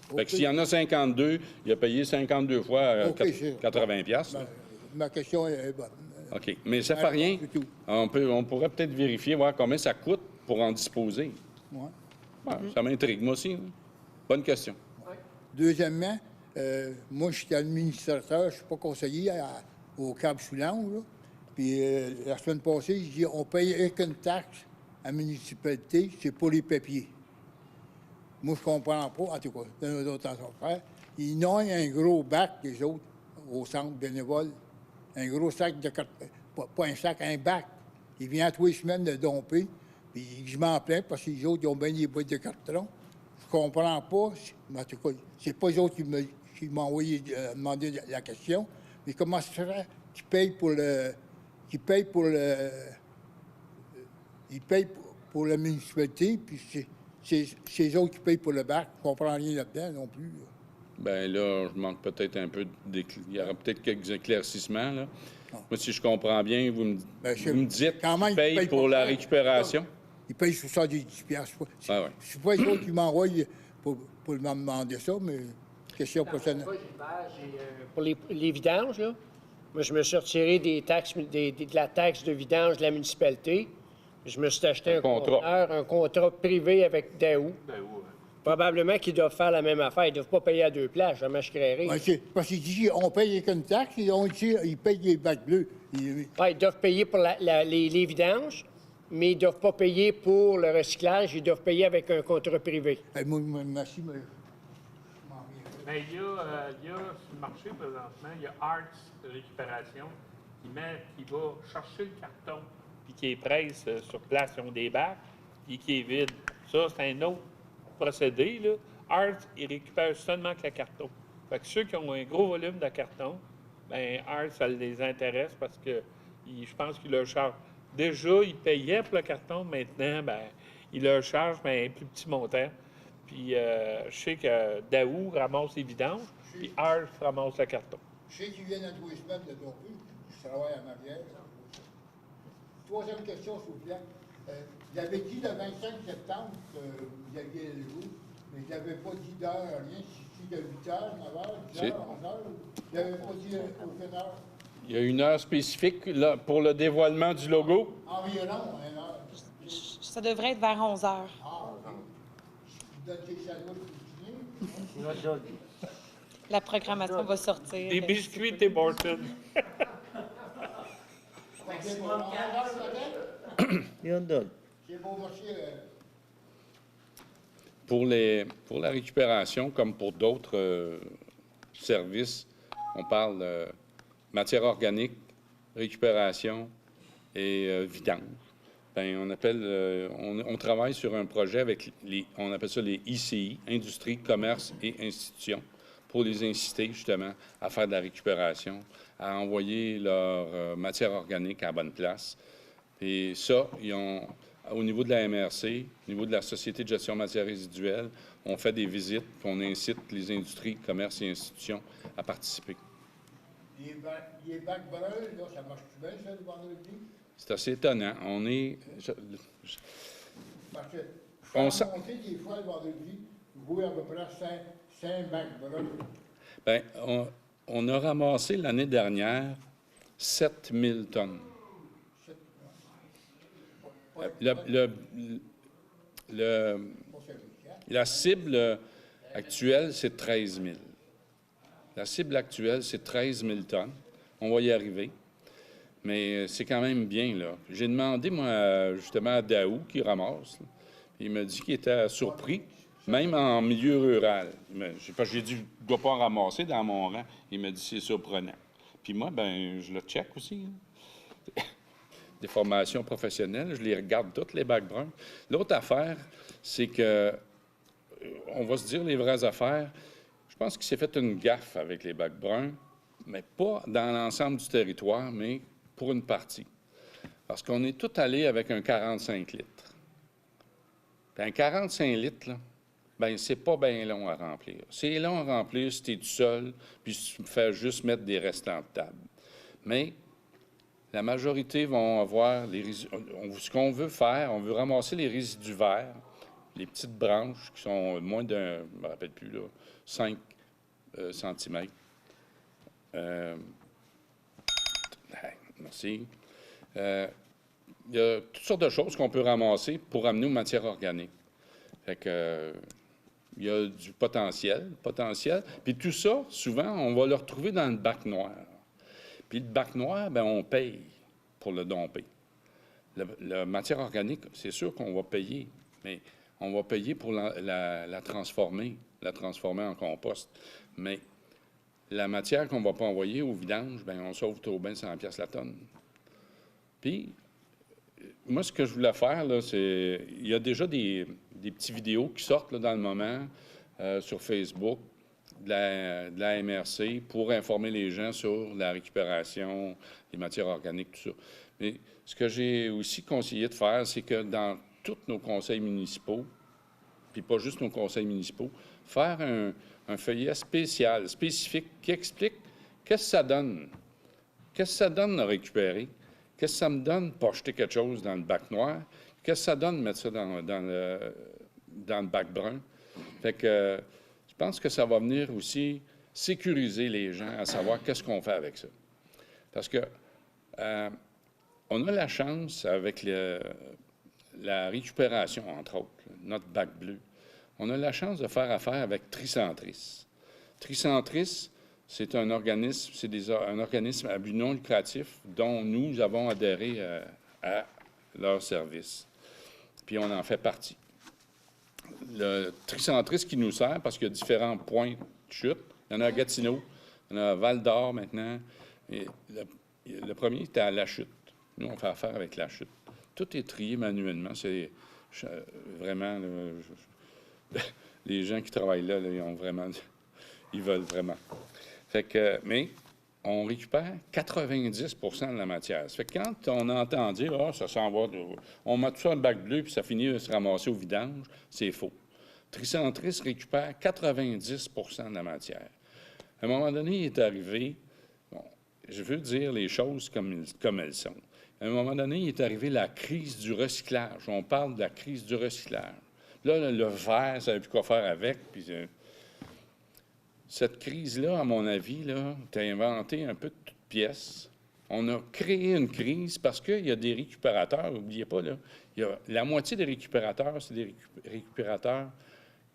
Fait que OK. s'il y en a 52, il a payé 52 fois OK, c'est- 80 piastres. Ben, ma question est bonne. OK. Mais ça fait rien. Du tout. On pourrait peut-être vérifier, voir combien ça coûte pour en disposer. Ouais. Ouais, ça m'intrigue, moi aussi. Hein. Bonne question. Deuxièmement, moi, je suis administrateur, je ne suis pas conseiller au Cap Soulange, là. Puis la semaine passée, je dis on paye aucune taxe à la municipalité, c'est pour les papiers. Moi, je comprends pas, en tout cas, de nos autres affaires. Ils ont un gros bac, les autres, au centre bénévole. Un gros sac de carton. Pas un sac, un bac. Il vient tous les semaines de domper. Puis je m'en plains parce que les autres, ils ont bien des boîtes de carton. Je comprends pas. Mais en tout cas, c'est pas eux autres qui m'ont envoyé demander la question. Mais comment ça se fait qu'ils payent pour le. Ils payent pour la municipalité, puis c'est eux autres qui payent pour le bac. Je comprends rien là-dedans non plus. Bien là, je manque peut-être un peu il y aura peut-être quelques éclaircissements, là. Moi, si je comprends bien, vous me dites quand même, qu'ils ils payent payent pour pas la cher. récupération. Ils payent 70 piastres. Ah ouais. C'est pas eux autres qui m'envoient pour me demander ça, mais question prochaine. Pour les vidanges, là, moi, je me suis retiré des taxes, de la taxe de vidange de la municipalité. Je me suis acheté un contrat privé avec Daou. Probablement qu'ils doivent faire la même affaire. Ils ne doivent pas payer à deux places, jamais je créerai. Ouais, parce qu'ils disent on paye avec une taxe, ils payent des bacs bleus. Ouais, ils doivent payer pour les vidanges, mais ils ne doivent pas payer pour le recyclage. Ils doivent payer avec un contrat privé. Merci, mais... Mais il y a sur le marché présentement, il y a Arts Récupération qui va chercher le carton puis qui les presse sur place. Ils ont des bacs puis qui est vide. Ça, c'est un autre procédé, là. Arts, ils récupèrent seulement que le carton. Fait que ceux qui ont un gros volume de carton, bien, Arts, ça les intéresse parce que je pense qu'ils leur chargent. Déjà, ils payaient pour le carton. Maintenant, bien, ils leur chargent un plus petit montant. Puis je sais que Daou ramasse les vidanges, puis Arts ramasse le carton. Je sais qu'ils viennent à 2 semaines de domper. Je travaille à Marielle. Troisième question, s'il vous plaît. Vous avez dit le 25 septembre que vous aviez le jour, mais vous n'avez pas dit d'heure, rien. Si de 8 heures, 9 heures, 10 heures, 11 heures. Vous n'avez pas dit aucune heure. Il y a une heure spécifique là, pour le dévoilement du logo. Environ 1 heure. Ça devrait être vers 11 heures. Ah, OK. Je donne des sandwichs pour dîner. La programmation va sortir. Des biscuits Tim Hortons. C'est bon, 11 heures le matin? Il y en donne. C'est bon, merci. Pour la récupération, comme pour d'autres services, on parle matière organique, récupération et vidange. Bien, on travaille sur un projet avec on appelle ça les ICI, Industrie, Commerce et Institutions, pour les inciter justement à faire de la récupération, à envoyer leur matière organique à la bonne place. Et ça, au niveau de la MRC, au niveau de la Société de gestion matières résiduelles, on fait des visites, puis on incite les industries, commerces et institutions à participer. Les bacs bruns, là, ça marche-tu bien, ça, le vendredi? C'est assez étonnant. Parce que On je monter des fois le vendredi, vous voyez à peu près 5 bacs bruns. Bien, on a ramassé l'année dernière 7 000 tonnes. la cible actuelle, c'est 13 000. La cible actuelle, c'est 13 000 tonnes. On va y arriver. Mais c'est quand même bien, là. J'ai demandé, moi, justement, à Daou, qui ramasse. Là. Il m'a dit qu'il était surpris, même en milieu rural. J'ai dit, je ne dois pas en ramasser dans mon rang. Il m'a dit, c'est surprenant. Puis moi, ben je le check aussi. Hein. Des formations professionnelles, je les regarde toutes, les bacs bruns. L'autre affaire, c'est que, on va se dire les vraies affaires, je pense qu'il s'est fait une gaffe avec les bacs bruns, mais pas dans l'ensemble du territoire, mais pour une partie. Parce qu'on est tout allé avec un 45 litres. Puis un 45 litres, là, bien, c'est pas bien long à remplir. C'est long à remplir si tu es tout seul, puis si tu fais juste mettre des restants de table. Mais la majorité vont avoir ce qu'on veut faire, on veut ramasser les résidus verts, les petites branches qui sont moins d'un, je ne me rappelle plus, là, 5 cm. Merci. Il y a toutes sortes de choses qu'on peut ramasser pour amener aux matières organiques. Fait que, il y a du potentiel. Puis tout ça, souvent, on va le retrouver dans le bac noir. Puis le bac noir, bien, on paye pour le domper. La matière organique, c'est sûr qu'on va payer, mais on va payer pour la transformer en compost. Mais la matière qu'on ne va pas envoyer au vidange, bien, on sauve trop bien 100 $ la tonne. Puis, moi, ce que je voulais faire, là, c'est... Il y a déjà des petites vidéos qui sortent là, dans le moment sur Facebook de la MRC pour informer les gens sur la récupération, les matières organiques, tout ça. Mais ce que j'ai aussi conseillé de faire, c'est que dans tous nos conseils municipaux, puis pas juste nos conseils municipaux, faire un feuillet spécial, spécifique, qui explique qu'est-ce que ça donne. Qu'est-ce que ça donne à récupérer? Qu'est-ce que ça me donne pour acheter quelque chose dans le bac noir? Qu'est-ce que ça donne de mettre ça dans le bac brun? Fait que je pense que ça va venir aussi sécuriser les gens à savoir qu'est-ce qu'on fait avec ça. Parce que on a la chance avec la récupération, entre autres, notre bac bleu. On a la chance de faire affaire avec Tricentris. Tricentris, c'est un organisme, un organisme à but non lucratif dont nous avons adhéré à leur service. Puis on en fait partie. Le Tricentris qui nous sert, parce qu'il y a différents points de chute. Il y en a à Gatineau, il y en a à Val-d'Or maintenant. Et le premier était à La Chute. Nous, on fait affaire avec La Chute. Tout est trié manuellement. C'est vraiment... les gens qui travaillent là, ils veulent vraiment. Fait que, mais on récupère 90 de la matière. Ça fait que quand on entend dire « Ah, ça s'en va, on met tout ça dans le bac bleu puis ça finit de se ramasser au vidange », c'est faux. Tricentris récupère 90 de la matière. À un moment donné, il est arrivé, bon, je veux dire les choses comme elles sont. À un moment donné, il est arrivé la crise du recyclage. On parle de la crise du recyclage. Là, le verre, ça ne savait plus quoi faire avec. Puis, cette crise-là, à mon avis, tu as inventé un peu de toutes pièces. On a créé une crise parce qu'il y a des récupérateurs, n'oubliez pas, là, il y a la moitié des récupérateurs, c'est des récupérateurs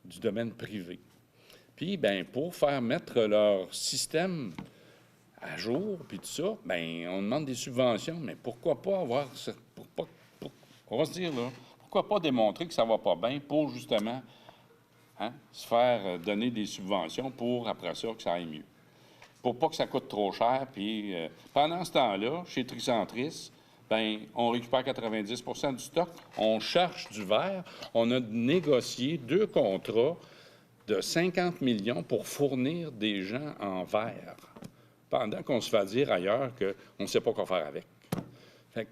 du domaine privé. Puis, bien, pour faire mettre leur système à jour, puis tout ça, bien, on demande des subventions, mais pourquoi pas avoir... on va se dire, là, pourquoi pas démontrer que ça va pas bien pour, justement, se faire donner des subventions pour, après ça, que ça aille mieux. Pour pas que ça coûte trop cher. Puis, pendant ce temps-là, chez Tricentris, bien, on récupère 90 du stock, on cherche du verre. On a négocié 2 contrats de 50 millions pour fournir des gens en verre, pendant qu'on se fait dire ailleurs qu'on ne sait pas quoi faire avec. Fait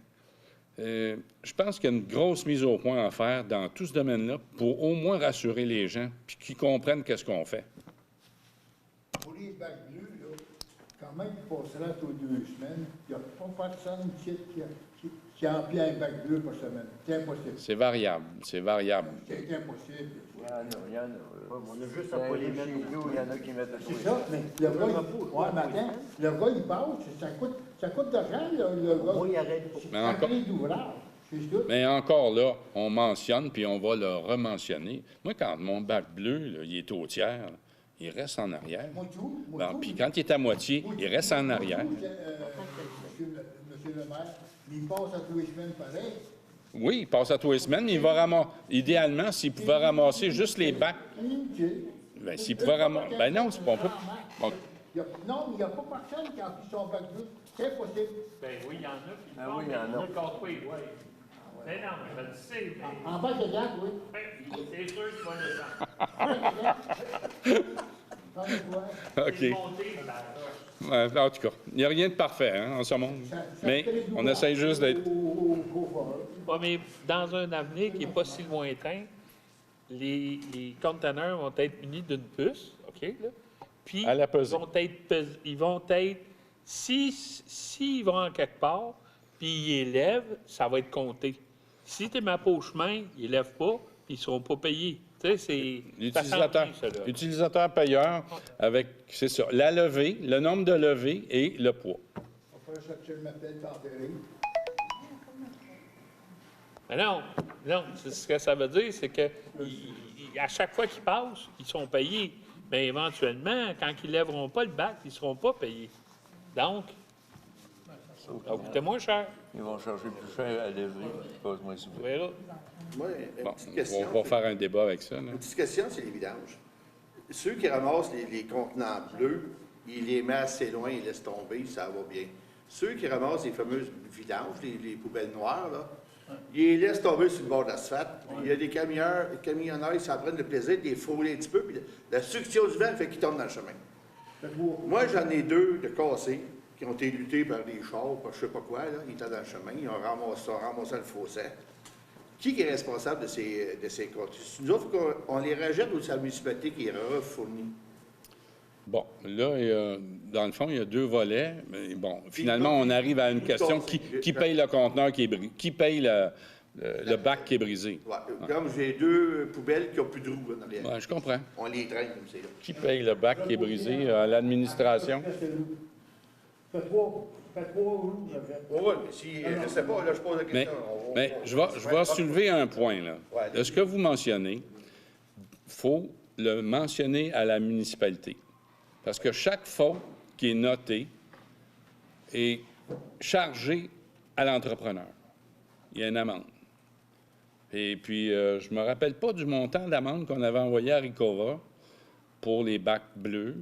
que, je pense qu'il y a une grosse mise au point à faire dans tout ce domaine-là pour au moins rassurer les gens puis qu'ils comprennent qu'est-ce qu'on fait. Pour les bacs bleus, là, quand même, il passera aux 2 semaines. Il n'y a pas personne qui emplit un bac bleu par semaine. C'est impossible. C'est variable. C'est variable. C'est impossible. Il y en a. On a juste à pas les mettre. Il y en a qui mettent C'est ça, mais le gars, il passe, ça coûte de l'argent, le gars. Moi, il arrête. C'est un prix d'ouvrage. Mais encore là, on mentionne, puis on va le rementionner. Moi, quand mon bac bleu, là, il est au tiers, là, il reste en arrière. Puis quand il est à moitié, il reste en arrière. Monsieur le maire, il passe à tous les semaines pareil. Oui, il passe à tous les semaines, mais il va ramasser. Idéalement, s'il pouvait ramasser juste les bacs. Bien, s'il pouvait ramasser. Ben non, c'est pas. Bon. Non, mais il n'y a pas personne qui a pris son bac bleu. C'est possible. Ben oui, il y en a qui le Ah font, oui, il y mais en a. on le compte pas, oui. Mais non, mais je le sais, mais... En bas de date, oui. Ben, c'est sûr qu'il va le faire. OK. C'est monté, ben, En tout cas, il n'y a rien de parfait hein, en ce monde. Mais on essaie juste d'être. Ouais, mais dans un avenir qui n'est pas si lointain, les conteneurs vont être munis d'une puce, OK, là? Puis, À la pesée. ils vont être, s'ils vont en quelque part, puis ils élèvent, ça va être compté. Si tu mets pas au chemin, ils élèvent pas, puis ils ne seront pas payés. Tu sais, c'est... L'utilisateur, utilisateur-payeur avec, c'est ça, la levée, le nombre de levées et le poids. On va faire sortir ma pelle tempérée. Mais non, ce que ça veut dire, c'est que à chaque fois qu'ils passent, ils sont payés. Mais éventuellement, quand ils ne lèveront pas le bac, ils ne seront pas payés. Donc, ça va coûter moins cher. Ils vont charger plus cher à lever, cause-moi s'il vous Tu plaît. verras. Moi, une Bon, petite question. on va faire un débat avec ça. Là. Une petite question, c'est les vidanges. Ceux qui ramassent les contenants bleus, ils les mettent assez loin, ils laissent tomber, ça va bien. Ceux qui ramassent les fameuses vidanges, les poubelles noires, là, ils les laissent tomber sur le bord de l'asphalte. Il y a des camionneurs, ils s'en prennent le plaisir de les frôler un petit peu, puis la succion du vent fait qu'ils tombent dans le chemin. Moi, j'en ai deux de cassés qui ont été luttés par des chars, par je sais pas quoi, là. Ils étaient dans le chemin, ils ont ramassé le fossé. Qui est responsable de ces comptes? Nous autres, on les rejette ou c'est la municipalité qui les refournit? Bon, là, dans le fond, il y a deux volets. Mais bon, finalement, on arrive à une question qui paye le conteneur qui est brisé? Qui paye le bac qui est brisé? Ouais, comme j'ai deux poubelles qui n'ont plus de roues en arrière. Ouais, je comprends. On les traîne comme c'est là. Qui paye le bac qui est brisé? L'administration? Fais trois roues, en fait. Oui, mais si, je ne sais pas, là, je pose la Mais, question. mais je vais soulever un point, là. De ce que vous mentionnez, il faut le mentionner à la municipalité. Parce que chaque faute qui est notée est chargée à l'entrepreneur. Il y a une amende. Et puis, je ne me rappelle pas du montant d'amende qu'on avait envoyé à Ricova pour les bacs bleus,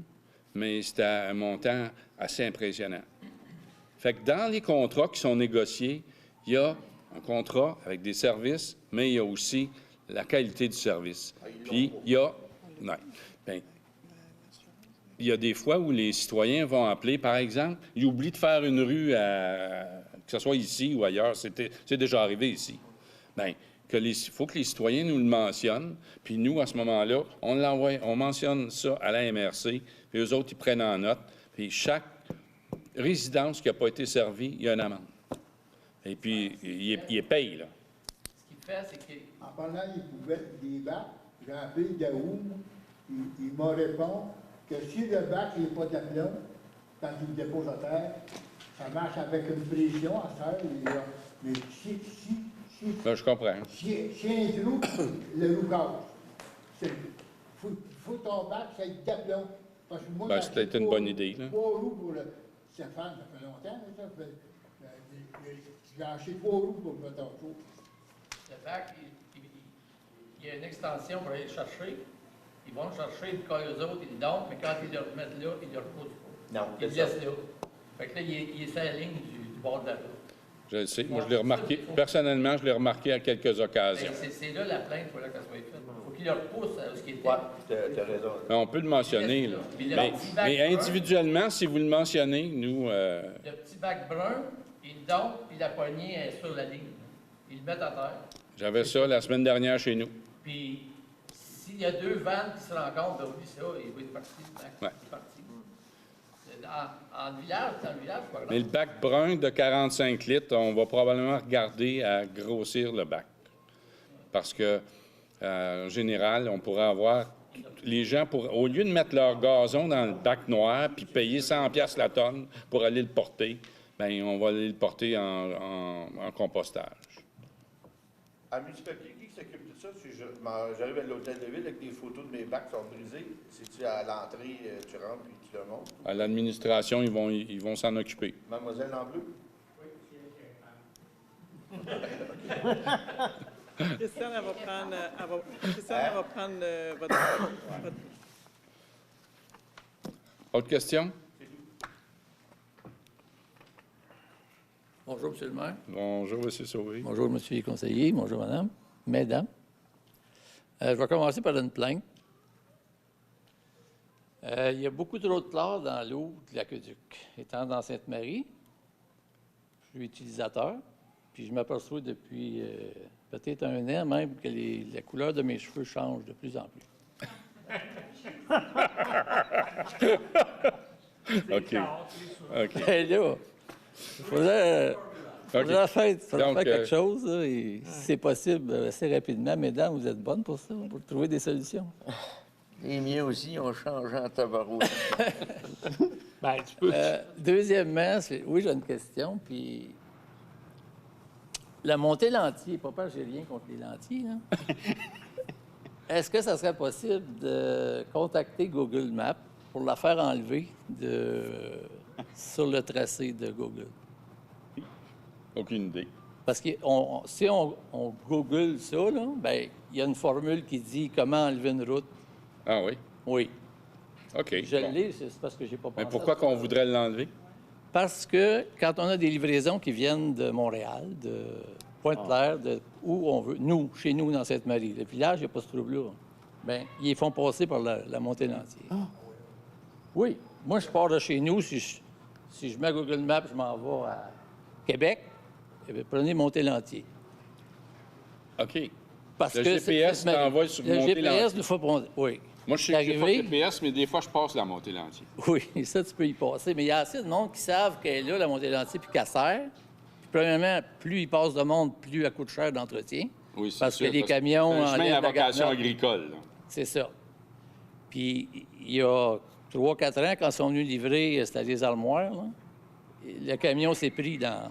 mais c'était un montant assez impressionnant. Fait que dans les contrats qui sont négociés, il y a un contrat avec des services, mais il y a aussi la qualité du service. Puis, il y a... Ouais. Bien, il y a des fois où les citoyens vont appeler, par exemple, ils oublient de faire une rue, que ce soit ici ou ailleurs, c'est déjà arrivé ici. Bien, il faut que les citoyens nous le mentionnent, puis nous, à ce moment-là, on l'envoie, on mentionne ça à la MRC, puis eux autres, ils prennent en note, puis chaque résidence qui n'a pas été servie, il y a une amende. Et puis, il paye, là. Ce qu'il fait, c'est qu'il... En parlant des poubelles, des bacs, j'ai appelé Daoum, il m'a répondu que si le bac n'est pas d'aplomb, quand il le dépose à terre, ça marche avec une pression à terre, mais Là, je comprends. si un trou, le loup casse. Faut ton bac, ça être d'aplomb. Parce que moi, Ben, c'était une bonne idée, là. 3 roues pour le... Stéphane, ça fait longtemps, mais ça fait... J'ai acheté 3 roues pour le mettre en tour. Le bac, il y a une extension pour aller le chercher. Ils vont le chercher, puis quand eux autres, ils le donnent, mais quand ils le remettent là, ils ne le repoussent pas. Non, Ils le laissent là. Fait que là, il est sur la ligne du bord de la route. Je le sais. Moi, je l'ai remarqué. Personnellement, je l'ai remarqué à quelques occasions. C'est là la plainte, il faut qu'elle soit faite. Il faut qu'il le repousse à ce qui était. Ouais, t'as raison. On peut le mentionner, là. Mais individuellement, si vous le mentionnez, nous... Le petit bac brun, il le donne, puis la poignée est sur la ligne. Ils le mettent à terre. J'avais ça la semaine dernière chez nous. Puis, s'il y a deux vannes qui se rencontrent, ben oublie ça, il va être parti, le bac. Ouais. Il est parti. En village, dans le village, c'est pas grave. Mais le bac brun de 45 litres, on va probablement regarder à grossir le bac. Parce que, en général, on pourrait avoir... Les gens, au lieu de mettre leur gazon dans le bac noir puis payer 100 $ la tonne pour aller le porter, bien, on va aller le porter en compostage. À Multipapier, qui s'occupe de ça? Si j'arrive à l'hôtel de ville avec des photos de mes bacs qui sont brisés, c'est-tu à l'entrée, tu rentres puis tu le montres? À l'administration, ils vont s'en occuper. Mademoiselle en bleu? Christiane, elle va prendre votre... Autre question? Bonjour, M. le maire. Bonjour, M. Sauvé. Bonjour, M. le conseiller. Bonjour, madame. Mesdames. Je vais commencer par une plainte. Il y a beaucoup trop de chlore dans l'eau de l'aqueduc. Étant dans Sainte-Marie, je suis utilisateur, puis je m'aperçois depuis peut-être 1 an même que la couleur de mes cheveux change de plus en plus. OK. Ben là, il faudrait faire quelque chose, là, et si c'est possible, assez rapidement. Mesdames, vous êtes bonnes pour ça, pour trouver des solutions. Les miens aussi ont changé en tabarouette. Ben, tu peux. Deuxièmement, oui, j'ai une question, puis la montée lentille, papa, j'ai rien contre les lentilles, là. Est-ce que ça serait possible de contacter Google Maps pour la faire enlever sur le tracé de Google? Aucune idée. Parce que si on Google ça, là, ben, il y a une formule qui dit comment enlever une route. Ah oui? Oui. OK. Je l'ai, c'est parce que j'ai pas pensé. Mais pourquoi qu'on voudrait l'enlever? Parce que quand on a des livraisons qui viennent de Montréal, de Pointe-Claire, de où on veut, chez nous, dans Sainte-Marie, le village, il n'y a pas ce trouble-là. Bien, ils font passer par la montée lentille. Oui. Moi, je pars de chez nous. Si je mets Google Maps, je m'en vais à Québec, eh bien, prenez montée lentille. OK. Parce le que GPS t'envoie sur montée lentille. Le GPS, il faut prendre... Oui. Moi, je sais que j'ai pas de GPS, mais des fois, je passe la montée lentille. Oui, ça, tu peux y passer. Mais il y a assez de monde qui savent qu'elle est là, la montée lentille, puis qu'elle sert. Puis, premièrement, plus il passe de monde, plus elle coûte cher d'entretien. Oui, c'est parce sûr, que les camions... C'est un chemin à la vocation garnotte. agricole. C'est ça. Puis, il y a 3-4 ans, quand ils sont venus livrer, c'était des armoires, là, le camion s'est pris dans...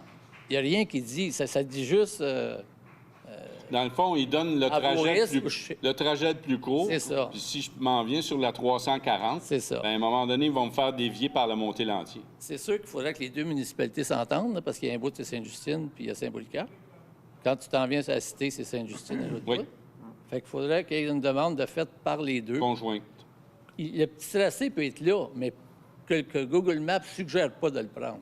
Il n'y a rien qui dit... Ça dit juste... Dans le fond, ils donnent le trajet le plus court. C'est ça. Puis si je m'en viens sur la 340, c'est ça. Bien, à un moment donné, ils vont me faire dévier par la montée lentille. C'est sûr qu'il faudrait que les deux municipalités s'entendent, là, parce qu'il y a un bout de Sainte-Justine puis il y a Saint-Polycarpe. Quand tu t'en viens sur la cité, c'est Sainte-Justine à l'autre bout. Fait qu'il faudrait qu'il y ait une demande de fait par les deux. Conjointe. Le petit tracé peut être là, mais que Google Maps ne suggère pas de le prendre.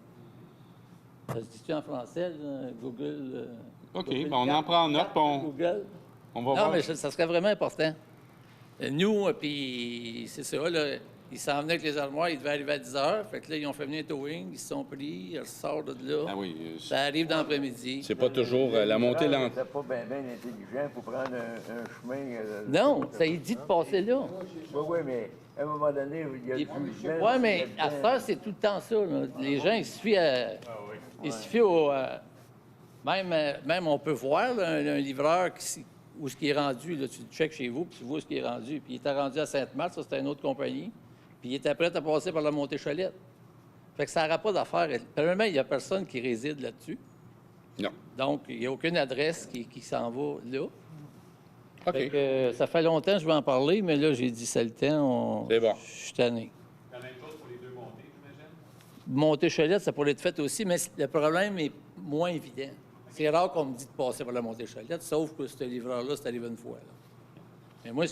Ça se dit-tu en français, là, Google... OK, Google on en prend note, Google. On va voir. Non, mais ça serait vraiment important. Nous, puis c'est ça, là, ils s'en venaient avec les armoires, ils devaient arriver à 10 h. Fait que là, ils ont fait venir un towing, ils se sont pris, ils ressortent de là. Ah oui. Ça arrive dans l'après-midi. C'est pas toujours la montée lente. C'est pas bien intelligent pour prendre un chemin... non, ça y dit de passer là. Oui, mais à un moment donné, il y a plus de gens... Oui, mais à cette heure, c'est tout le temps ça. Là. Les gens, il suffit au... Même on peut voir là, un livreur où ce qui est rendu. Là, tu le checkes chez vous, puis tu vois ce qui est rendu. Puis il était rendu à Sainte-Marthe, ça, c'était une autre compagnie. Puis il était prêt à passer par la montée Cholette. Fait que ça n'aura pas d'affaire. Premièrement, il n'y a personne qui réside là-dessus. Non. Donc, il n'y a aucune adresse qui s'en va là. OK. Fait que, ça fait longtemps que je vais en parler, mais là, j'ai dit, c'est le temps. C'est bon. Je suis tanné. La même chose pour les deux montées, j'imagine? Montée Cholette, ça pourrait être fait aussi, mais le problème est moins évident. C'est rare qu'on me dise de passer par la montée Cholette, sauf que ce livreur-là, c'est arrivé une fois. Là. Mais moi,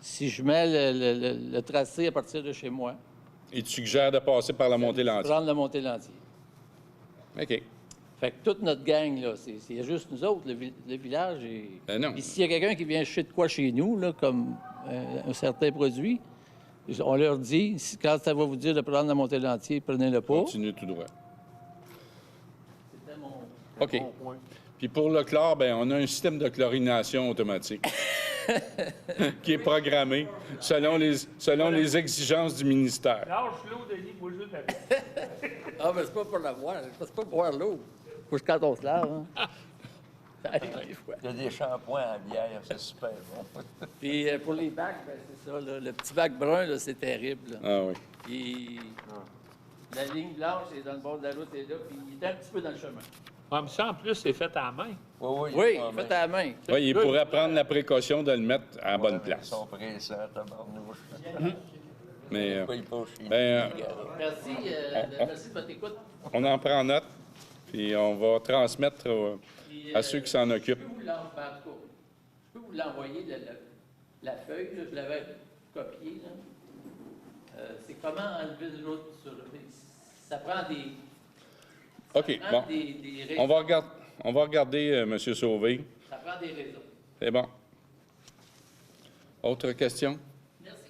si je mets le tracé à partir de chez moi... Il te suggère de passer par la montée lentille. Prendre la montée lentille. OK. Fait que toute notre gang, là, c'est juste nous autres, le village. Non. Puis s'il y a quelqu'un qui vient chercher de quoi chez nous, là, comme un certain produit, on leur dit, quand ça va vous dire de prendre la montée lentille, prenez-le pas. Continue tout droit. OK. Puis pour le chlore, bien, on a un système de chlorination automatique qui est programmé selon les exigences du ministère. Lâche l'eau, Denis, moi, juste la... Ah, mais c'est pas pour la boire. C'est pas pour boire l'eau. Faut que quand on se lave, hein. Ça arrive des fois. Il y a des shampoings en bière, c'est super bon. Puis pour les bacs, ben, c'est ça. Là, le petit bac brun, là, c'est terrible. Là. Ah oui. Puis, La ligne blanche est dans le bord de la route, et là, puis il est un petit peu dans le chemin. Ouais, mais ça, en plus, c'est fait à la main. Oui, fait à la main. Oui, il pourrait prendre la précaution de le mettre à la bonne place. Ils sont pressants, tabarnouche. Mais, Merci, merci de votre écoute. on en prend note, puis on va transmettre à ceux qui s'en occupent. Je peux vous l'envoyer, la feuille, là, je l'avais copiée. C'est comment enlever une route sur le... Ça prend des... OK, bon. On va regarder M. Sauvé. Ça prend des réseaux. C'est bon. Autre question? Merci.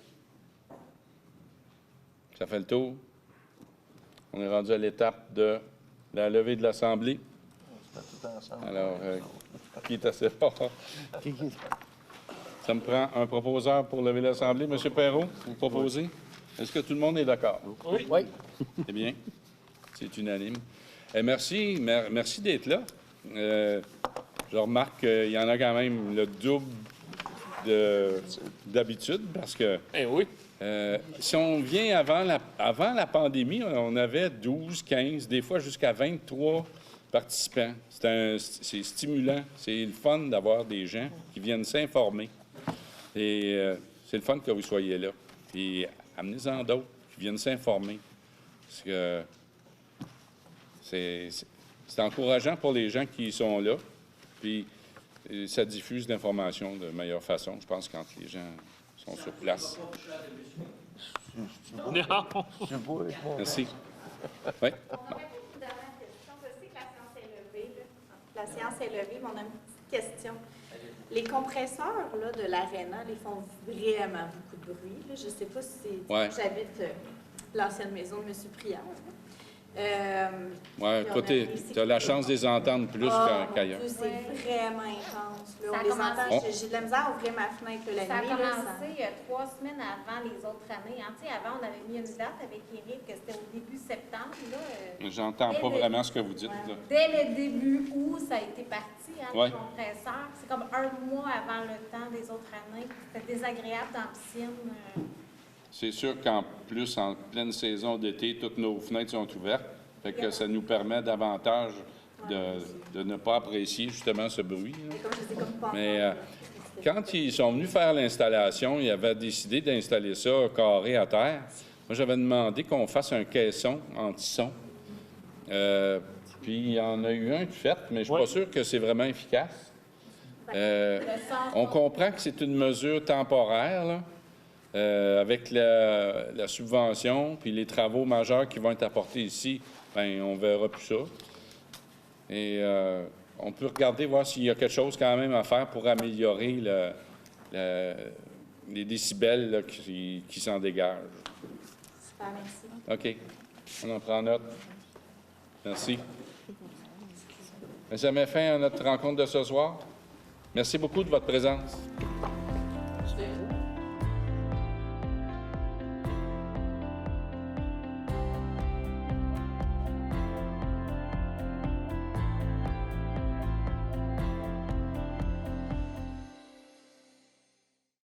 Ça fait le tour. On est rendu à l'étape de la levée de l'Assemblée. Alors, qui est assez fort? Ça me prend un proposeur pour lever l'Assemblée. M. Perrault, vous proposez? Est-ce que tout le monde est d'accord? Oui. Eh bien, c'est unanime. Merci d'être là. Je remarque qu'il y en a quand même le double d'habitude parce que oui. si on vient avant la pandémie, on avait 12, 15, des fois jusqu'à 23 participants. C'est stimulant. C'est le fun d'avoir des gens qui viennent s'informer. Et c'est le fun que vous soyez là. Puis amenez-en d'autres qui viennent s'informer. Parce que c'est encourageant pour les gens qui sont là. Puis ça diffuse l'information de meilleure façon, je pense, quand les gens sont sur place. Non. Merci. Oui. On aurait une dernière question. Je sais que la séance est levée. La séance est levée, mais on a une petite question. Les compresseurs là, de l'aréna, ils font vraiment beaucoup de bruit. Là. Je ne sais pas si c'est... Ouais. J'habite l'ancienne maison de M. Priard. Oui, toi, tu as la chance de les entendre plus qu'ailleurs. C'est vraiment intense. Là. Ça a On les commencé- entend. J'ai de la misère à ouvrir ma fenêtre là, la Ça a nuit. là, commencé 3 semaines avant les autres années. Hein. Tu sais, avant, on avait mis une date avec Éric, que c'était au début septembre. J'entends pas vraiment ce que vous dites. Là. Dès le début août, ça a été parti, hein, Ouais. le compresseur. C'est comme 1 mois avant le temps des autres années. C'était désagréable dans la piscine. C'est sûr qu'en plus, en pleine saison d'été, toutes nos fenêtres sont ouvertes. Fait que ça nous permet davantage de ne pas apprécier justement ce bruit. Là. Mais quand ils sont venus faire l'installation, ils avaient décidé d'installer ça carré à terre. Moi, j'avais demandé qu'on fasse un caisson anti-son. Puis il y en a eu un de fait, mais je ne suis pas sûr que c'est vraiment efficace. On comprend que c'est une mesure temporaire, là. Avec la subvention, puis les travaux majeurs qui vont être apportés ici, bien, on verra plus ça. Et on peut regarder, voir s'il y a quelque chose quand même à faire pour améliorer les décibels là, qui s'en dégagent. Super, merci. OK. On en prend note. Merci. Ça met fin à notre rencontre de ce soir. Merci beaucoup de votre présence. C'était